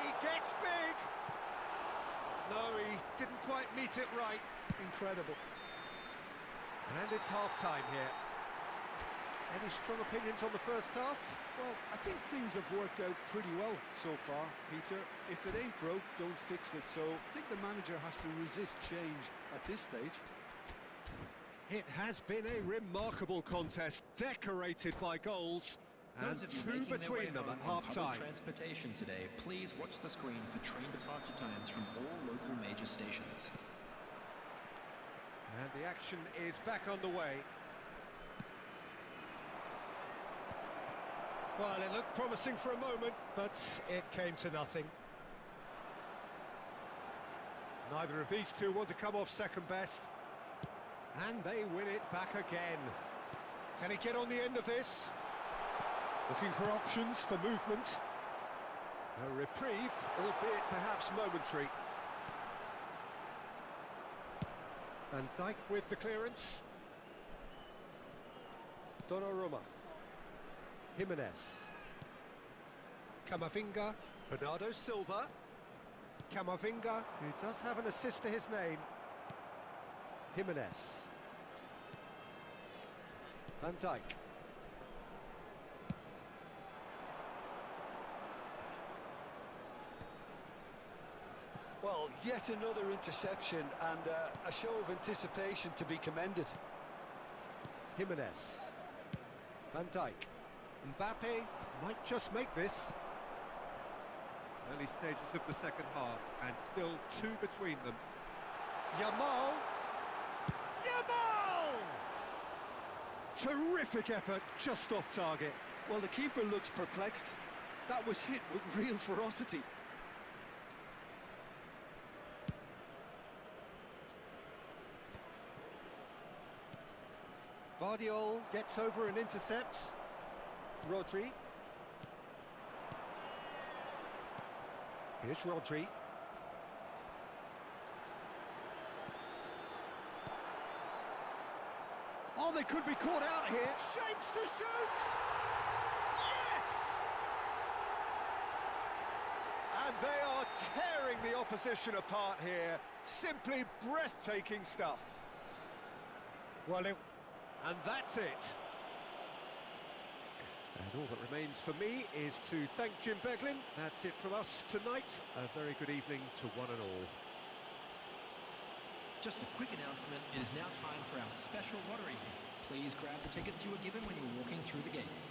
He gets big. No, he didn't quite meet it right. Incredible. And it's half-time here. Any strong opinions on the first half? Well, I think things have worked out pretty well so far, Peter. If it ain't broke, don't fix it. So I think the manager has to resist change at this stage. It has been a remarkable contest, decorated by goals, and Those of you two making their between way them home at on half-time. public transportation today, please watch the screen for train departure times from all local major stations. And the action is back on the way. Well, it looked promising for a moment, but it came to nothing. Neither of these two want to come off second best. And they win it back again. Can he get on the end of this? Looking for options for movement. A reprieve, albeit perhaps momentary. Van Dijk with the clearance. Donnarumma. Jimenez. Camavinga. Bernardo Silva. Camavinga, who does have an assist to his name. Jimenez. Van Dijk. Well, yet another interception and a show of anticipation to be commended. Jimenez. Van Dijk. Mbappe might just make this. Early stages of the second half, and still two between them. Yamal! Yamal! Terrific effort, just off target. Well, the keeper looks perplexed. That was hit with real ferocity. Vardiol gets over and intercepts. Rodri. Here's Rodri. Oh, they could be caught out here. Shapes to shoot! Yes! And they are tearing the opposition apart here. Simply breathtaking stuff. Well, and that's it. And all that remains for me is to thank Jim Beglin. That's it from us tonight. A very good evening to one and all. Just a quick announcement, it is now time for our special lottery. Please grab the tickets you were given when you were walking through the gates.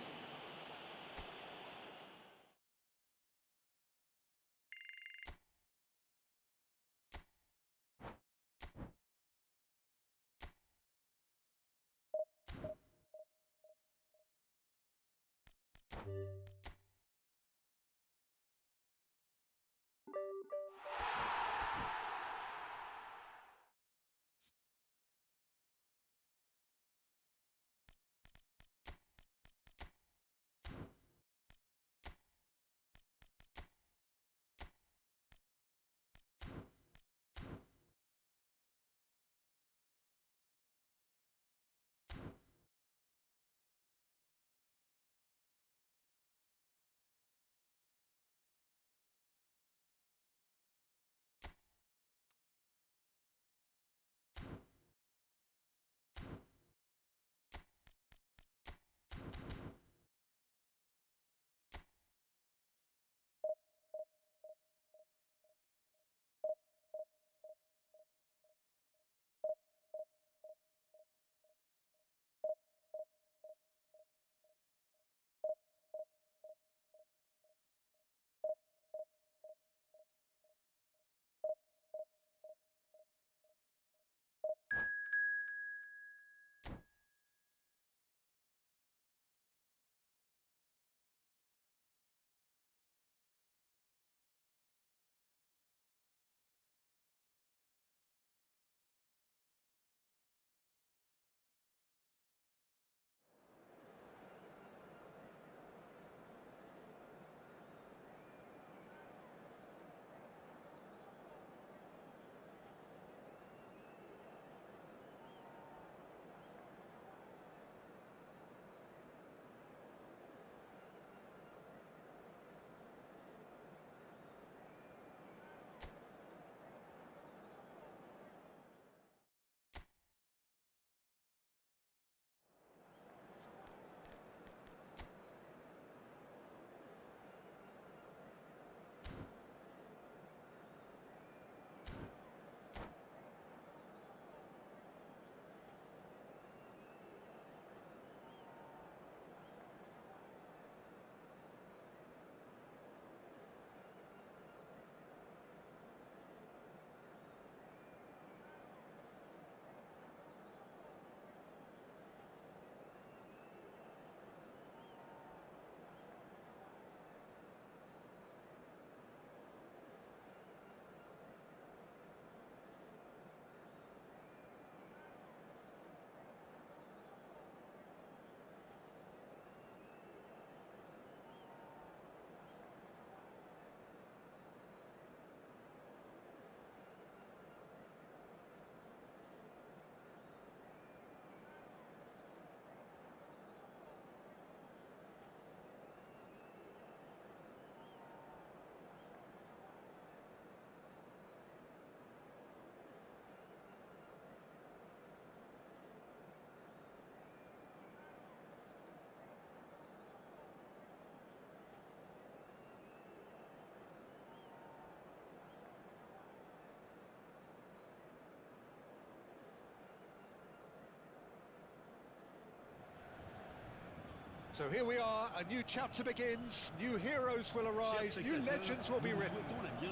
So here we are, a new chapter begins, new heroes will arise, new legends will be written.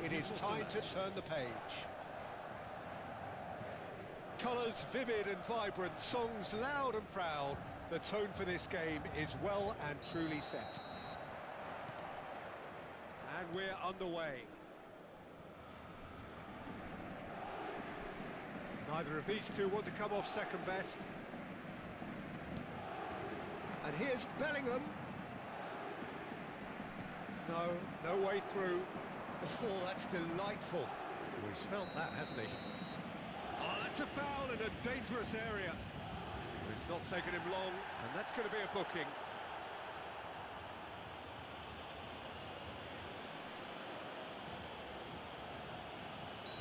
It is time to turn the page. Colours vivid and vibrant, songs loud and proud. The tone for this game is well and truly set. And we're underway. Neither of these two want to come off second best. And here's Bellingham. No way through. Oh, that's delightful. Oh, he's felt that, hasn't he? Oh, that's a foul in a dangerous area. It's not taken him long, and that's going to be a booking.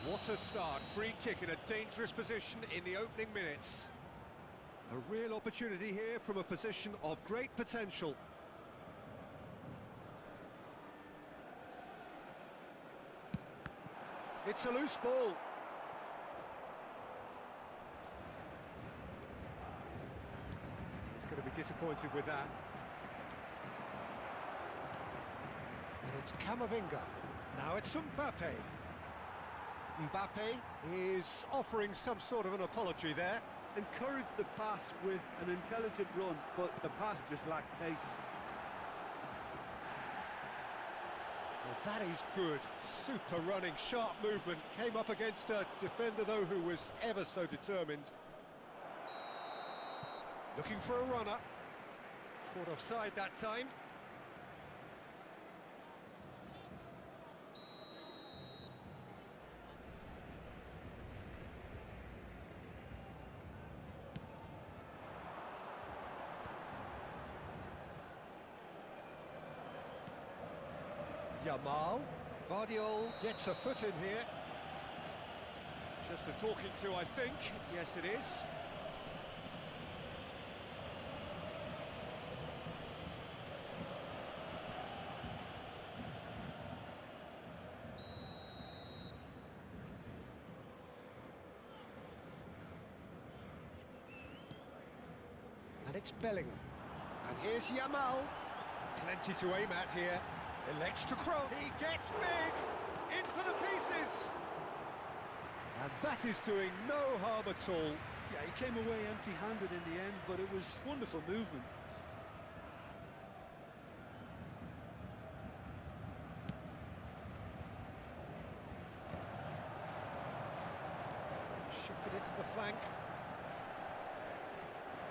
What a start. Free kick in a dangerous position in the opening minutes. A real opportunity here from a position of great potential. It's a loose ball. He's going to be disappointed with that. And it's Camavinga. Now it's Mbappe. Mbappe is offering some sort of an apology there. Encouraged the pass with an intelligent run, but the pass just lacked pace. Well, that is good. Super running, sharp movement. Came up against a defender, though, who was ever so determined. Looking for a runner. Caught offside that time. Yamal. Vardiol gets a foot in here. Just a talking to, I think. Yes, it is. And it's Bellingham. And here's Yamal. Plenty to aim at here. Elects to cross. He gets big. In for the pieces. And that is doing no harm at all. Yeah, he came away empty-handed in the end, but it was wonderful movement. Shifted it to the flank.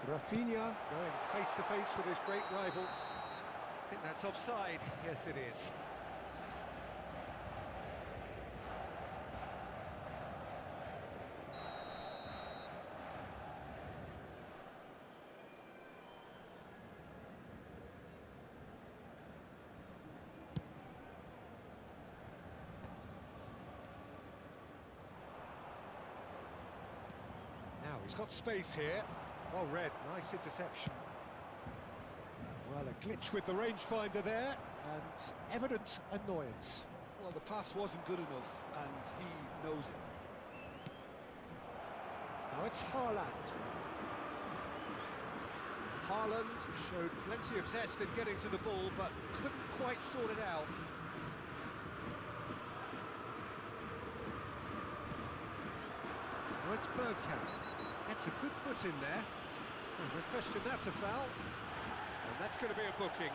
Rafinha going face-to-face with his great rival. I think that's offside. Yes, it is. Now he's got space here. Well read, nice interception. Well, a glitch with the rangefinder there, and evident annoyance. Well, the pass wasn't good enough, and he knows it. Now it's Haaland. Haaland showed plenty of zest in getting to the ball, but couldn't quite sort it out. Now it's Bergkamp. That's a good foot in there. Oh, no question, that's a foul. And that's going to be a booking.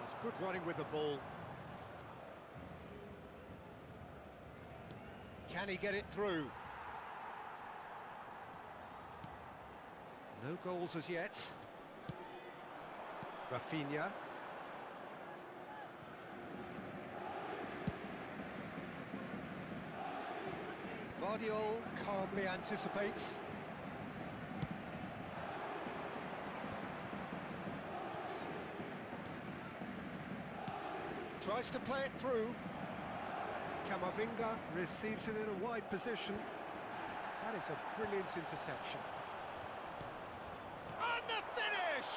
That's good running with the ball. Can he get it through? No goals as yet. Rafinha. Vardiol calmly anticipates. Tries to play it through. Camavinga receives it in a wide position. That is a brilliant interception. And the finish!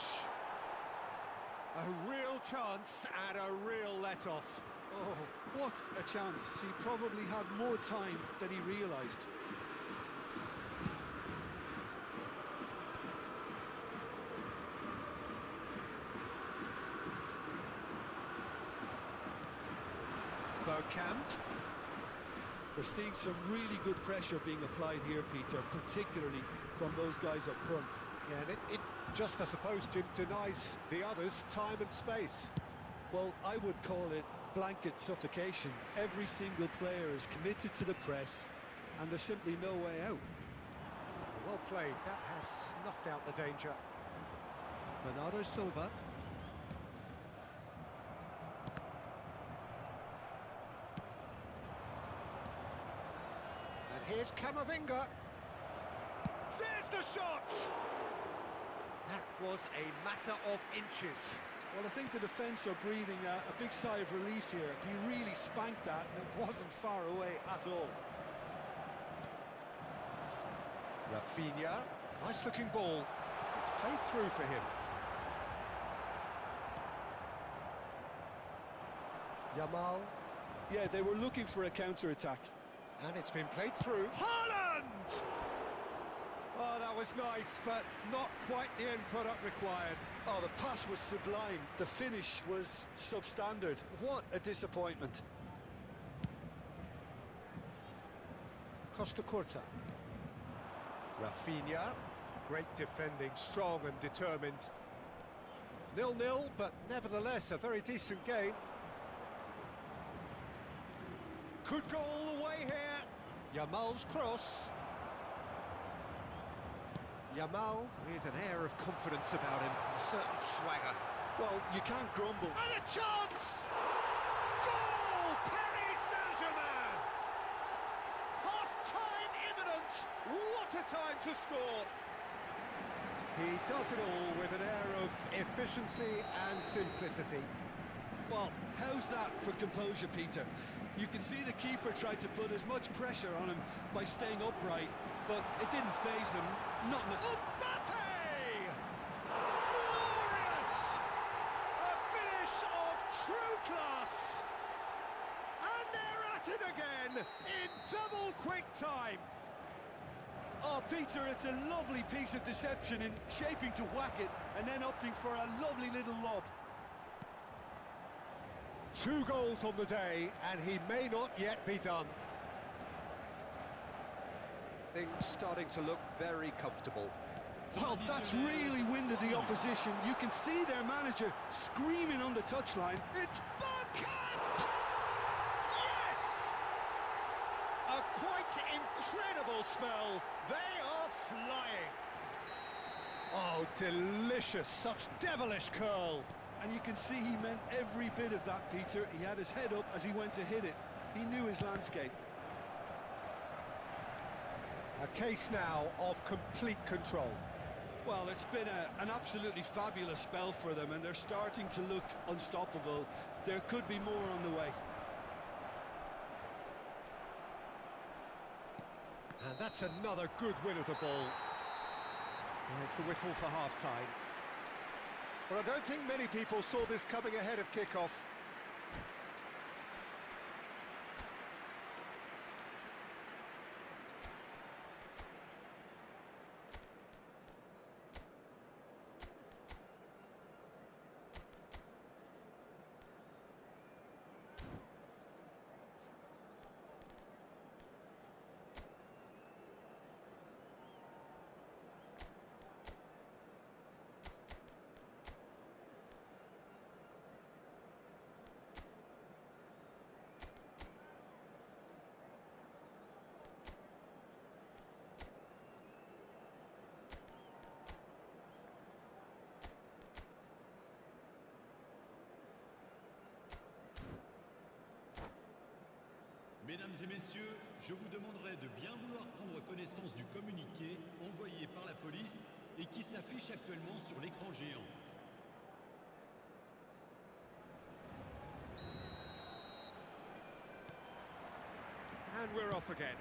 A real chance and a real let-off. Oh, what a chance. He probably had more time than he realised. Bergkamp. We're seeing some really good pressure being applied here, Peter, particularly from those guys up front. Yeah, and it just, I suppose, Jim, denies the others time and space. Well, I would call it blanket suffocation. Every single player is committed to the press, and there's simply no way out. Well played, that has snuffed out the danger. Bernardo Silva. And here's Camavinga. There's the shot! That was a matter of inches. Well, I think the defence are breathing a big sigh of relief here. He really spanked that, and it wasn't far away at all. Rafinha, nice looking ball. It's played through for him. Yamal. Yeah, they were looking for a counter-attack. And it's been played through. Haaland! Oh, that was nice, but not quite the end product required. Oh, the pass was sublime. The finish was substandard. What a disappointment. Costa Curta. Rafinha. Great defending, strong and determined. 0-0, but nevertheless a very decent game. Could go all the way here. Yamal's cross. Yamal with an air of confidence about him, a certain swagger. Well, you can't grumble. And a chance! Goal! Paris Saint-Germain! Half-time imminent! What a time to score! He does it all with an air of efficiency and simplicity. Well, how's that for composure, Peter? You can see the keeper tried to put as much pressure on him by staying upright, but it didn't faze him. Not in Mbappe! Glorious! A finish of true class! And they're at it again in double quick time. Oh, Peter, it's a lovely piece of deception in shaping to whack it and then opting for a lovely little lob. 2 goals on the day, and he may not yet be done. Things starting to look very comfortable. Well, that's really winded the opposition. You can see their manager screaming on the touchline. It's Bergkamp! Yes! A quite incredible spell. They are flying. Oh, delicious. Such devilish curl. And you can see he meant every bit of that, Peter. He had his head up as he went to hit it. He knew his landscape. A case now of complete control. Well, it's been an absolutely fabulous spell for them, and they're starting to look unstoppable. There could be more on the way. And that's another good win of the ball. There's the whistle for half-time. Well, I don't think many people saw this coming ahead of kick-off. Mesdames et messieurs, je vous demanderai de bien vouloir prendre connaissance du communiqué envoyé par la police et qui s'affiche actuellement sur l'écran géant. And we're off again.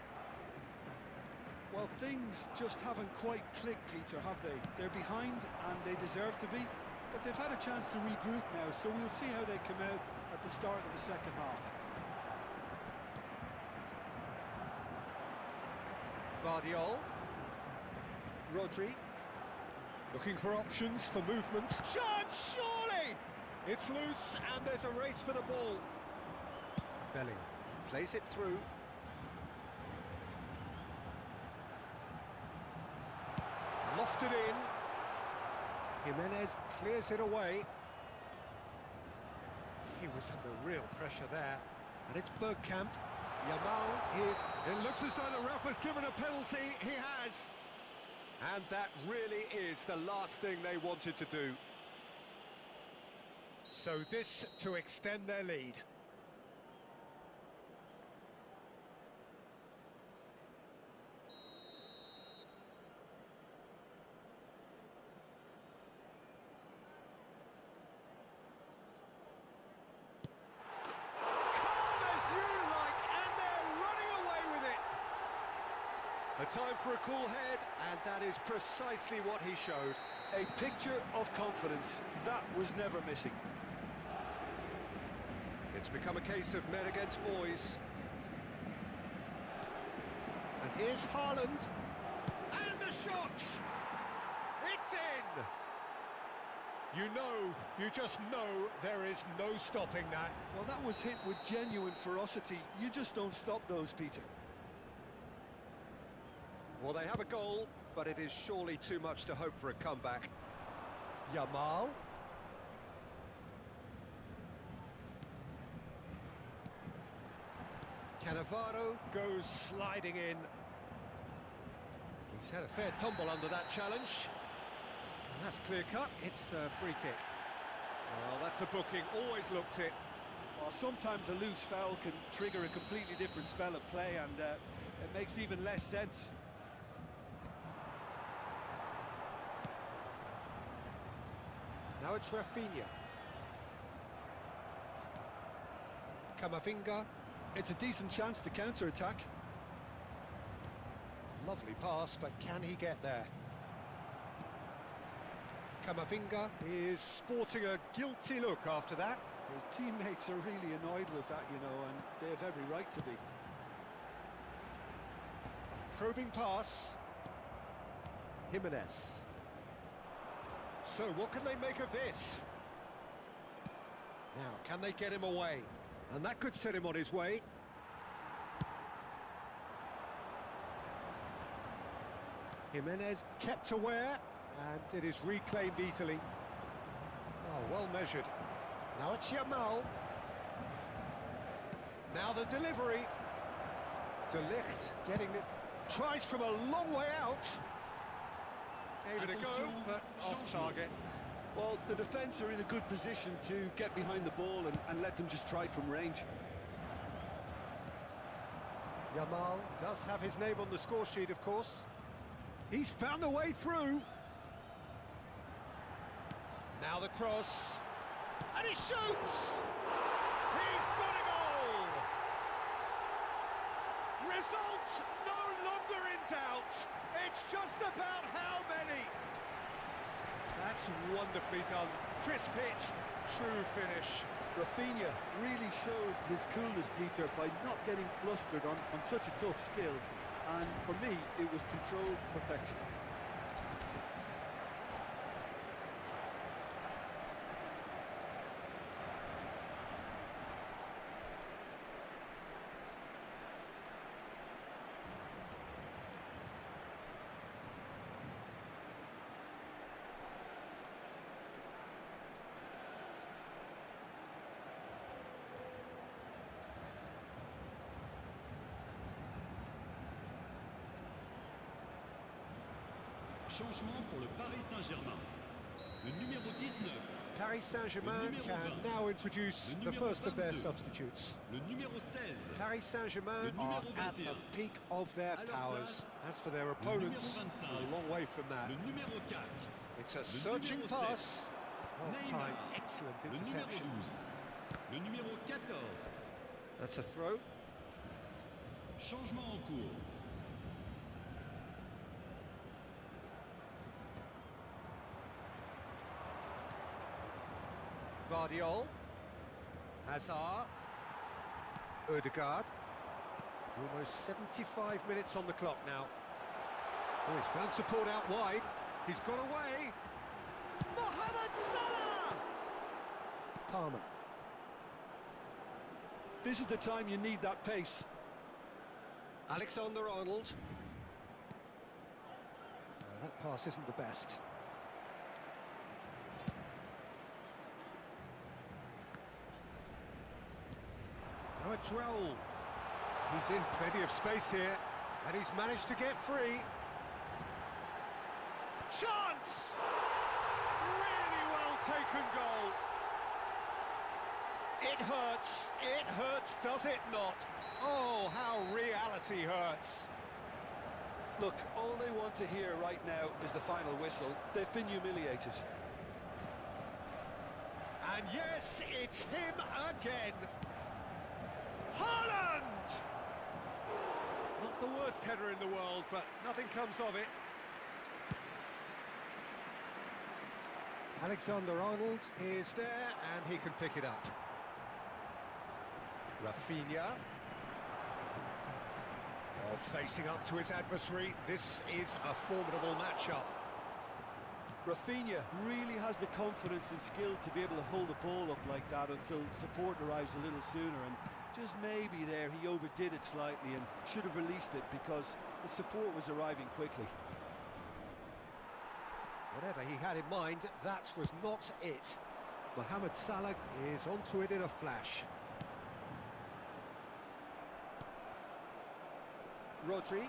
Well, things just haven't quite clicked, Peter, have they? They're behind, and they deserve to be, but they've had a chance to regroup now, so we'll see how they come out at the start of the second half. Guardiola. Rodri. Looking for options for movement. Chance, surely! It's loose, and there's a race for the ball. Bellingham plays it through. Lofted in. Jimenez clears it away. He was under real pressure there. And it's Bergkamp. Yamal, it looks as though the ref has given a penalty. He has. And that really is the last thing they wanted to do. So this to extend their lead. A time for a cool head, and that is precisely what he showed. A picture of confidence. That was never missing. It's become a case of men against boys. And here's Haaland. And the shot! It's in! You just know there is no stopping that. Well, that was hit with genuine ferocity. You just don't stop those, Peter. Well, they have a goal, but it is surely too much to hope for a comeback. Yamal. Cannavaro goes sliding in. He's had a fair tumble under that challenge. And that's clear-cut. It's a free kick. Well, that's a booking. Always looked it. Well, sometimes a loose foul can trigger a completely different spell of play, and it makes even less sense. Now it's Rafinha. Camavinga. It's a decent chance to counter-attack. Lovely pass, but can he get there? Camavinga is sporting a guilty look after that. His teammates are really annoyed with that, you know, and they have every right to be. Probing pass. Jimenez. So, what can they make of this? Now, can they get him away? And that could set him on his way. Jimenez kept aware, and it is reclaimed easily. Oh, well measured. Now it's Yamal. Now the delivery. De Ligt getting it. Tries from a long way out. Gave it a go, but off target. Well, the defence are in a good position to get behind the ball and let them just try from range. Yamal does have his name on the score sheet, of course. He's found a way through. Now the cross. And he shoots! He's got a goal! Results no longer in doubt. It's just about how many. That's wonderfully done. Crisp hit, true finish. Rafinha really showed his coolness, Peter, by not getting flustered on such a tough skill. And for me, it was controlled perfection. Changement pour le Paris Saint-Germain. Le numéro 19. Paris Saint-Germain can now introduce the first of their substitutes. Le numéro 16. Paris Saint-Germain are at the peak of their powers. As for their opponents, a long way from that. Le numéro 4. It's a searching pass. Well timed, excellent interception. Le numéro 14. That's a throw. Changement en cours. Guardiola, Hazard, Odegaard. Almost 75 minutes on the clock now. Oh, he's found support out wide. He's got away. Mohamed Salah! Palmer. This is the time you need that pace. Alexander-Arnold. That pass isn't the best. it's Raul. He's in plenty of space here, and he's managed to get free. Chance! Really well taken goal. It hurts, does it not? Oh, how reality hurts. Look, all they want to hear right now is the final whistle. They've been humiliated. And yes, it's him again. Haaland! Not the worst header in the world, but nothing comes of it. Alexander-Arnold is there, and he can pick it up. Rafinha. Oh, facing up to his adversary, this is a formidable matchup. Rafinha really has the confidence and skill to be able to hold the ball up like that until support arrives a little sooner, and just maybe there he overdid it slightly and should have released it because the support was arriving quickly. Whatever he had in mind, that was not it. Mohamed Salah is onto it in a flash. Rodri.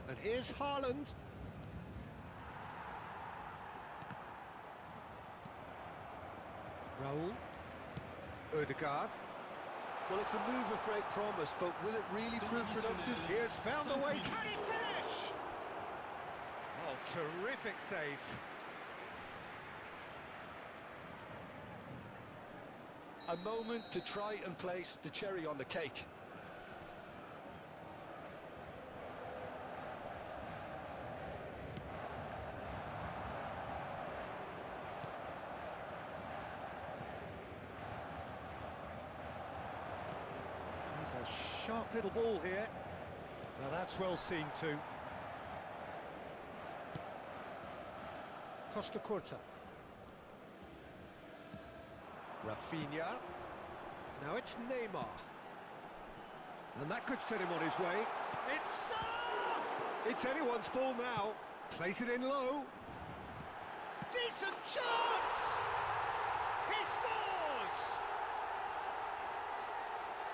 And here's Haaland. Raul. Ødegaard. Well, it's a move of great promise, but will it really prove productive? He has found the way. Can he finish? Oh, terrific save. A moment to try and place the cherry on the cake. He's a sharp little ball here. Now that's well seen too. Costa Curta. Rafinha. Now it's Neymar. And that could set him on his way. It's Salah! It's anyone's ball now. Place it in low. Decent chance! He scores!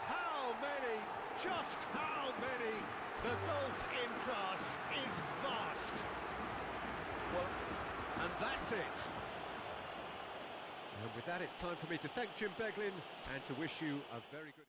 How many? Just how many? The gulf in class is vast. Well, and that's it. And with that, it's time for me to thank Jim Beglin and to wish you a very good...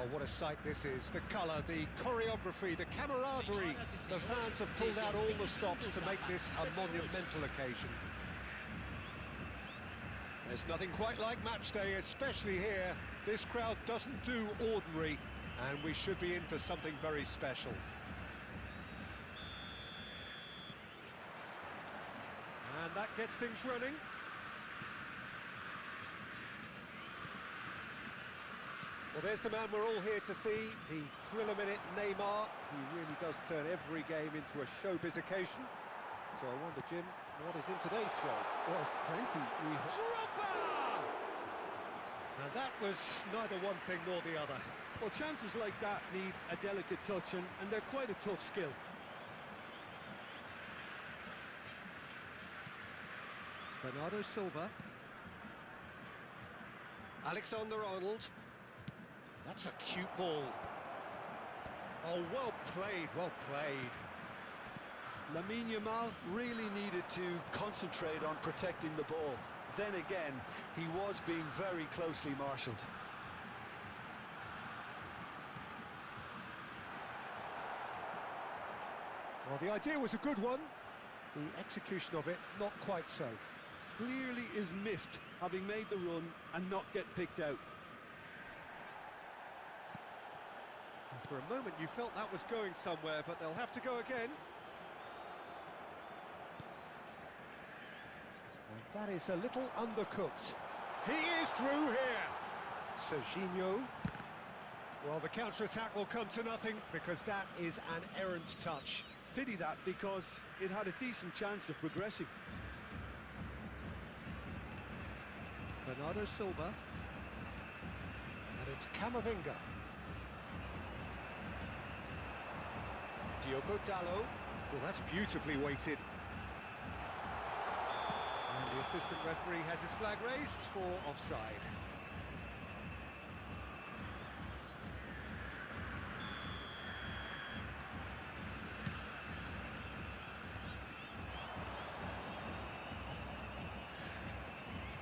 Oh, what a sight this is. The colour, the choreography, the camaraderie. The fans have pulled out all the stops to make this a monumental occasion. There's nothing quite like match day, especially here. This crowd doesn't do ordinary, and we should be in for something very special. And that gets things running. Well, there's the man we're all here to see, the thriller-minute Neymar. He really does turn every game into a showbiz occasion. So I wonder, Jim, what is in today's show? Well, plenty. Drogba! Now that was neither one thing nor the other. Well, chances like that need a delicate touch, and they're quite a tough skill. Bernardo Silva. Alexander-Arnold. That's a cute ball. Oh, well played, well played. Lamine Yamal really needed to concentrate on protecting the ball. Then again, he was being very closely marshalled. Well, the idea was a good one. The execution of it, not quite so. Clearly is miffed, having made the run and not get picked out. For a moment you felt that was going somewhere, but they'll have to go again. And that is a little undercooked. He is through here. Serginho. Well, the counter-attack will come to nothing because that is an errant touch. Pity that, because it had a decent chance of progressing. Bernardo Silva. And it's Camavinga. Diogo Dalot. Well, that's beautifully weighted. And the assistant referee has his flag raised for offside.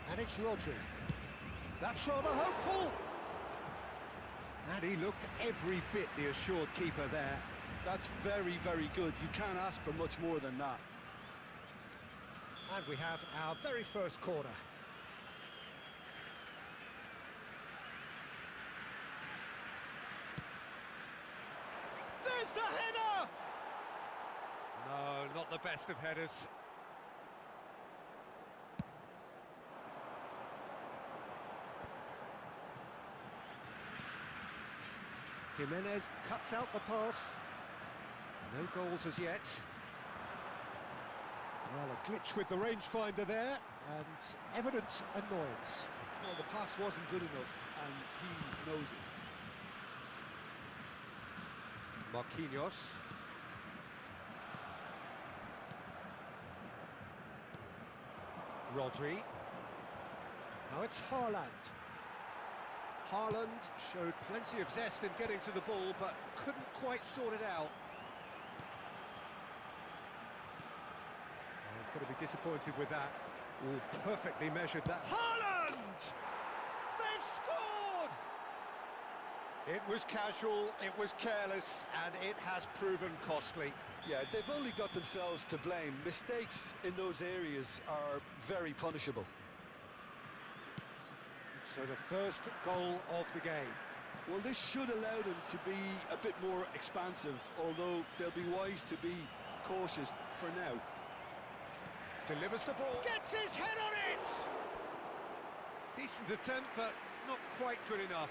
And it's Rodri. That's rather hopeful. And he looked every bit the assured keeper there. That's very, very good. You can't ask for much more than that. And we have our very first corner. There's the header! No, not the best of headers. Jimenez cuts out the pass. No goals as yet. Well, a glitch with the rangefinder there, and evident annoyance. Well, the pass wasn't good enough, and he knows it. Marquinhos. Rodri. Now it's Haaland. Haaland showed plenty of zest in getting to the ball, but couldn't quite sort it out. He's going to be disappointed with that. Oh, perfectly measured that. Haaland! They've scored! It was casual, it was careless, and it has proven costly. Yeah, they've only got themselves to blame. Mistakes in those areas are very punishable. So the first goal of the game. Well, this should allow them to be a bit more expansive, although they'll be wise to be cautious for now. Delivers the ball, gets his head on it! Decent attempt, but not quite good enough.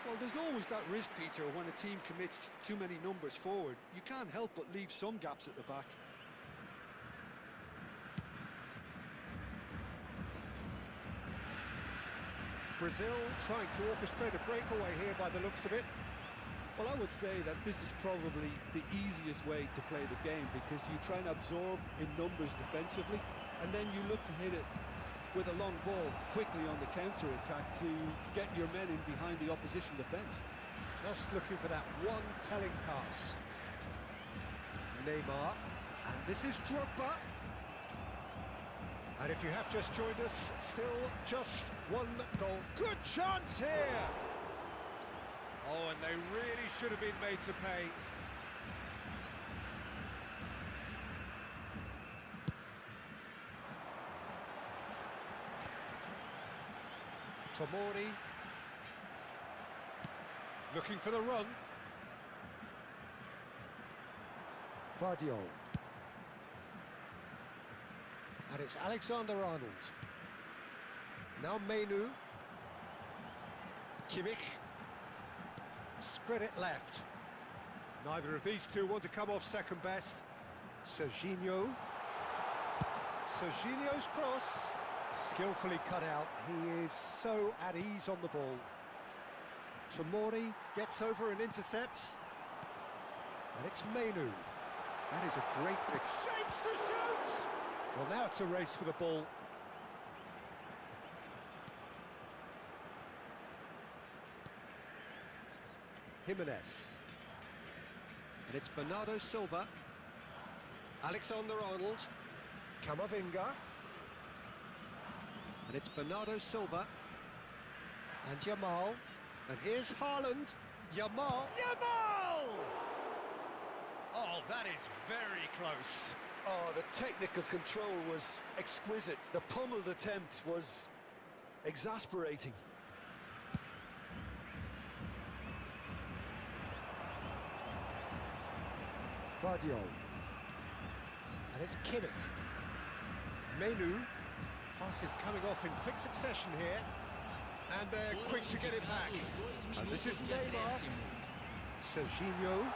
Well, there's always that risk, Peter, when a team commits too many numbers forward. You can't help but leave some gaps at the back. Brazil trying to orchestrate a breakaway here by the looks of it. Well, I would say that this is probably the easiest way to play the game, because you try and absorb in numbers defensively, and then you look to hit it with a long ball quickly on the counter-attack to get your men in behind the opposition defence. Just looking for that one telling pass. Neymar, and this is Drogba. And if you have just joined us, still just one goal. Good chance here! Oh, and they really should have been made to pay. Tomori. Looking for the run. Vardiol. And it's Alexander-Arnold. Now Menu. Kimmich. Spread it left. Neither of these two want to come off second best. Serginho. Serginho's cross. Skillfully cut out. He is so at ease on the ball. Tomori gets over and intercepts. And it's Menu. That is a great pick. Shapes to shoot! Well, now it's a race for the ball. Jimenez. And it's Bernardo Silva. Alexander-Arnold. Camavinga. And it's Bernardo Silva. And Yamal. And here's Haaland. Yamal. Yamal! Oh, that is very close. Oh, the technical control was exquisite. The pummeled attempt was exasperating. Vardiol. And it's Kimmich. Menu. Pass is coming off in quick succession here. And they're quick to get it back. And this is Neymar. Serginho.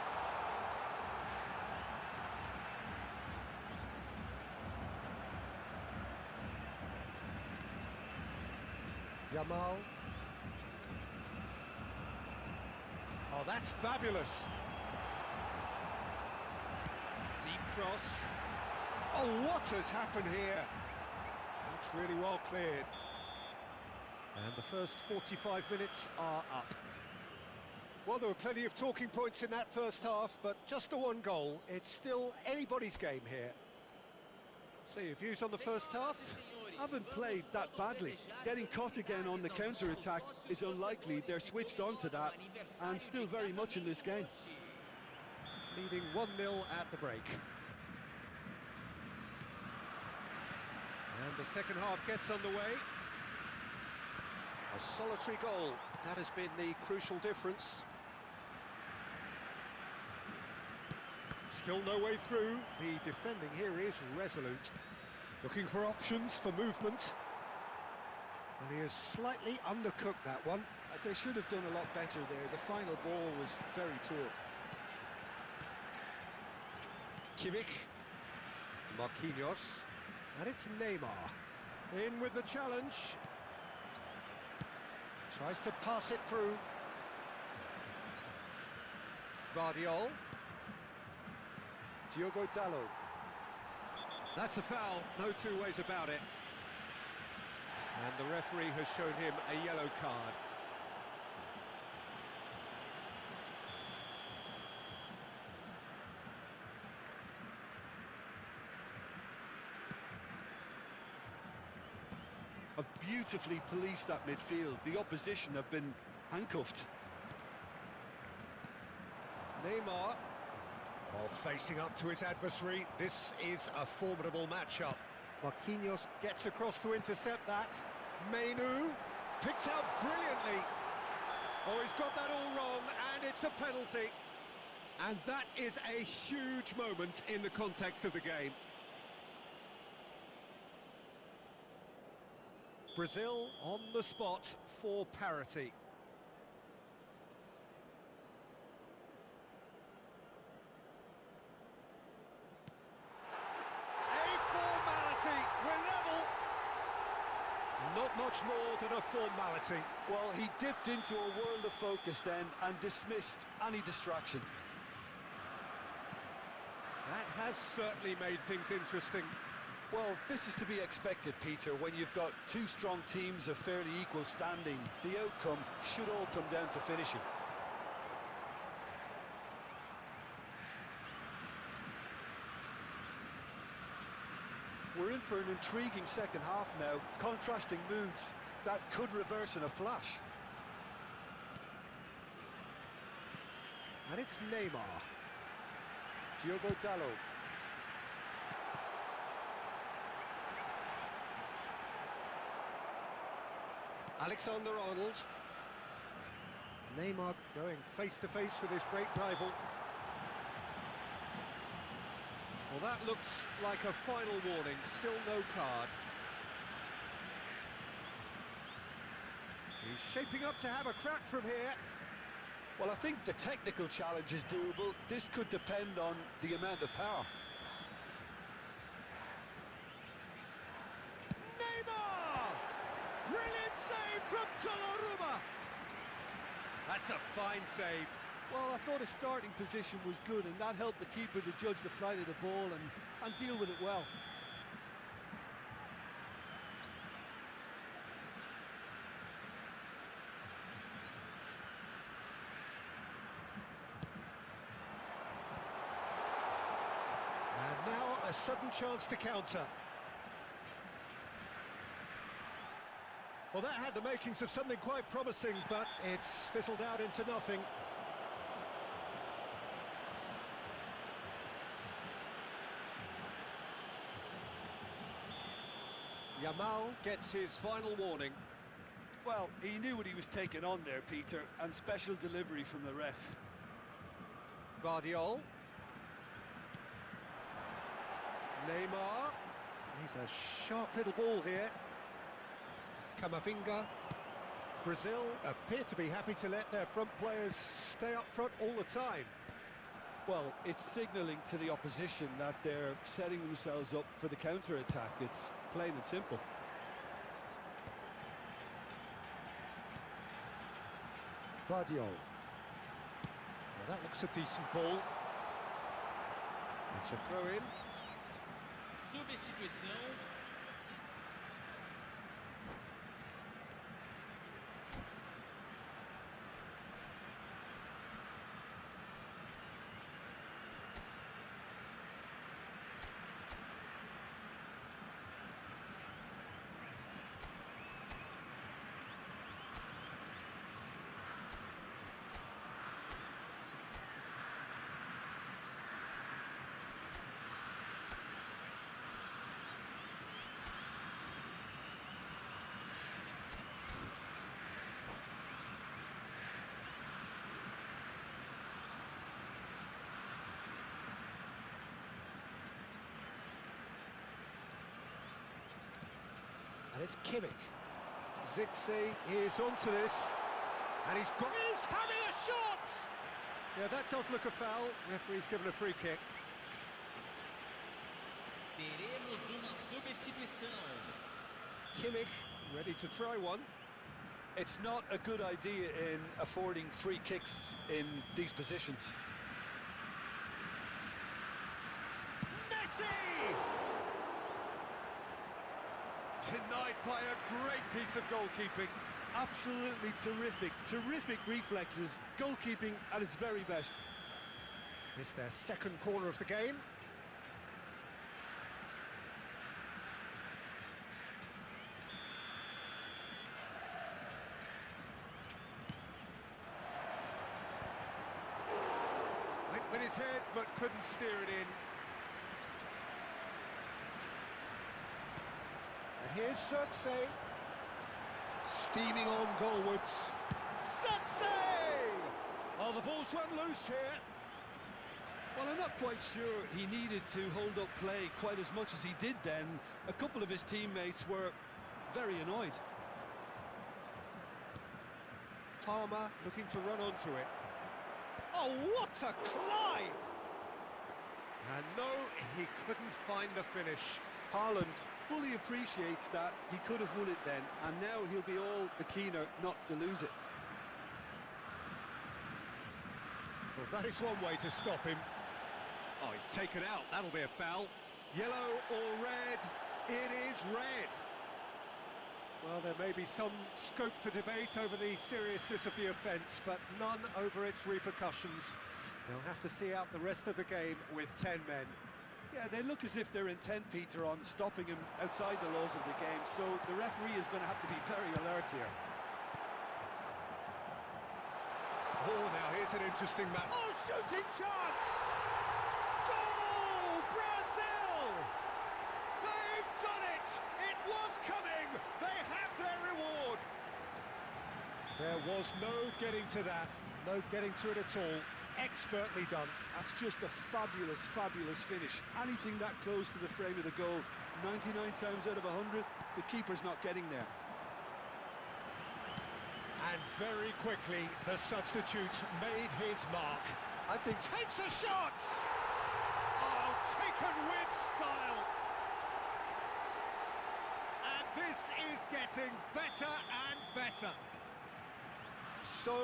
Yamal. Oh, that's fabulous. Deep cross. Oh, what has happened here? That's really well cleared. And the first 45 minutes are up. Well, there were plenty of talking points in that first half, but just the one goal. It's still anybody's game here. So your views on the first half? Haven't played that badly. Getting caught again on the counter-attack is unlikely. They're switched on to that and still very much in this game. Leading 1-0 at the break. And the second half gets underway. A solitary goal. That has been the crucial difference. Still no way through. The defending here is resolute. Looking for options for movement. And he has slightly undercooked that one. They should have done a lot better there. The final ball was very poor. Kimmich. Marquinhos. And it's Neymar. In with the challenge. Tries to pass it through. Vardiol. Diogo Dalot. That's a foul, no two ways about it. And the referee has shown him a yellow card. Have beautifully policed that midfield. The opposition have been handcuffed. Neymar. Oh, facing up to his adversary. This is a formidable matchup. Marquinhos gets across to intercept that. Menu picked out brilliantly. Oh, he's got that all wrong, and it's a penalty. And that is a huge moment in the context of the game. Brazil on the spot for parity. Not much more than a formality. Well, he dipped into a world of focus then and dismissed any distraction. That has certainly made things interesting. Well, this is to be expected, Peter, when you've got two strong teams of fairly equal standing. The outcome should all come down to finishing. We're in for an intriguing second half now, contrasting moods that could reverse in a flash. And it's Neymar. Diogo Dalot. Alexander-Arnold. Neymar going face-to-face with his great rival. Well, that looks like a final warning, still no card. He's shaping up to have a crack from here. Well, I think the technical challenge is doable. This could depend on the amount of power. Neymar! Brilliant save from Donnarumma! That's a fine save. Well, I thought his starting position was good, and that helped the keeper to judge the flight of the ball and deal with it well. And now a sudden chance to counter. Well, that had the makings of something quite promising, but it's fizzled out into nothing. Yamal gets his final warning. Well, he knew what he was taking on there, Peter, and special delivery from the ref. Guardiola. Neymar. He's a sharp little ball here. Camavinga. Brazil appear to be happy to let their front players stay up front all the time. Well, it's signalling to the opposition that they're setting themselves up for the counter-attack. It's plain and simple. Guardiola. Well, that looks a decent ball. It's a throw-in. Substituição. And it's Kimmich. Zixi is onto this. And he's having a shot! Yeah, that does look a foul. Referee's given a free kick. Teremos uma substituição. Kimmich ready to try one. It's not a good idea in affording free kicks in these positions. Messi! Denied by a great piece of goalkeeping. Absolutely terrific, terrific reflexes, goalkeeping at its very best. It's their second corner of the game. Went with his head, but couldn't steer it in. And here's Zirkzee. Steaming on goalwards. Zirkzee! Oh, the ball's run loose here. Well, I'm not quite sure he needed to hold up play quite as much as he did then. A couple of his teammates were very annoyed. Palmer looking to run onto it. Oh, what a climb! And no, he couldn't find the finish. Haaland fully appreciates that he could have won it then, and now he'll be all the keener not to lose it. Well, that is one way to stop him. Oh, he's taken out. That'll be a foul. Yellow or red? It is red. Well, there may be some scope for debate over the seriousness of the offence, but none over its repercussions. They'll have to see out the rest of the game with 10 men. Yeah, they look as if they're intent, Peter, on stopping him outside the laws of the game, so the referee is going to have to be very alert here. Oh, now here's an interesting match. Oh, shooting chance! Goal! Brazil! They've done it! It was coming! They have their reward! There was no getting to that, no getting to it at all. Expertly done. That's just a fabulous, fabulous finish. Anything that close to the frame of the goal, 99 times out of 100, the keeper's not getting there. And very quickly, the substitute made his mark. I think takes a shot! Oh, taken with style! And this is getting better and better. So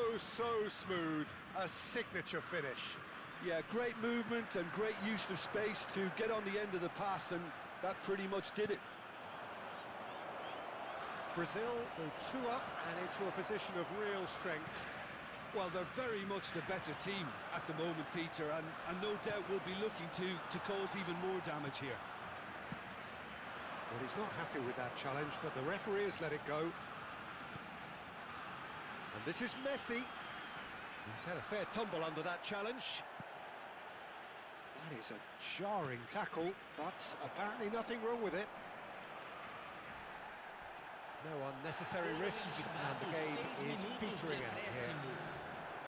smooth, a signature finish. Yeah, great movement and great use of space to get on the end of the pass, and that pretty much did it. Brazil go 2 up and into a position of real strength. Well, they're very much the better team at the moment, Peter, and no doubt will be looking to cause even more damage here. Well, he's not happy with that challenge, but the referee has let it go. And this is Messi. He's had a fair tumble under that challenge. That is a jarring tackle, but apparently nothing wrong with it. No unnecessary risks, and the game is petering out here.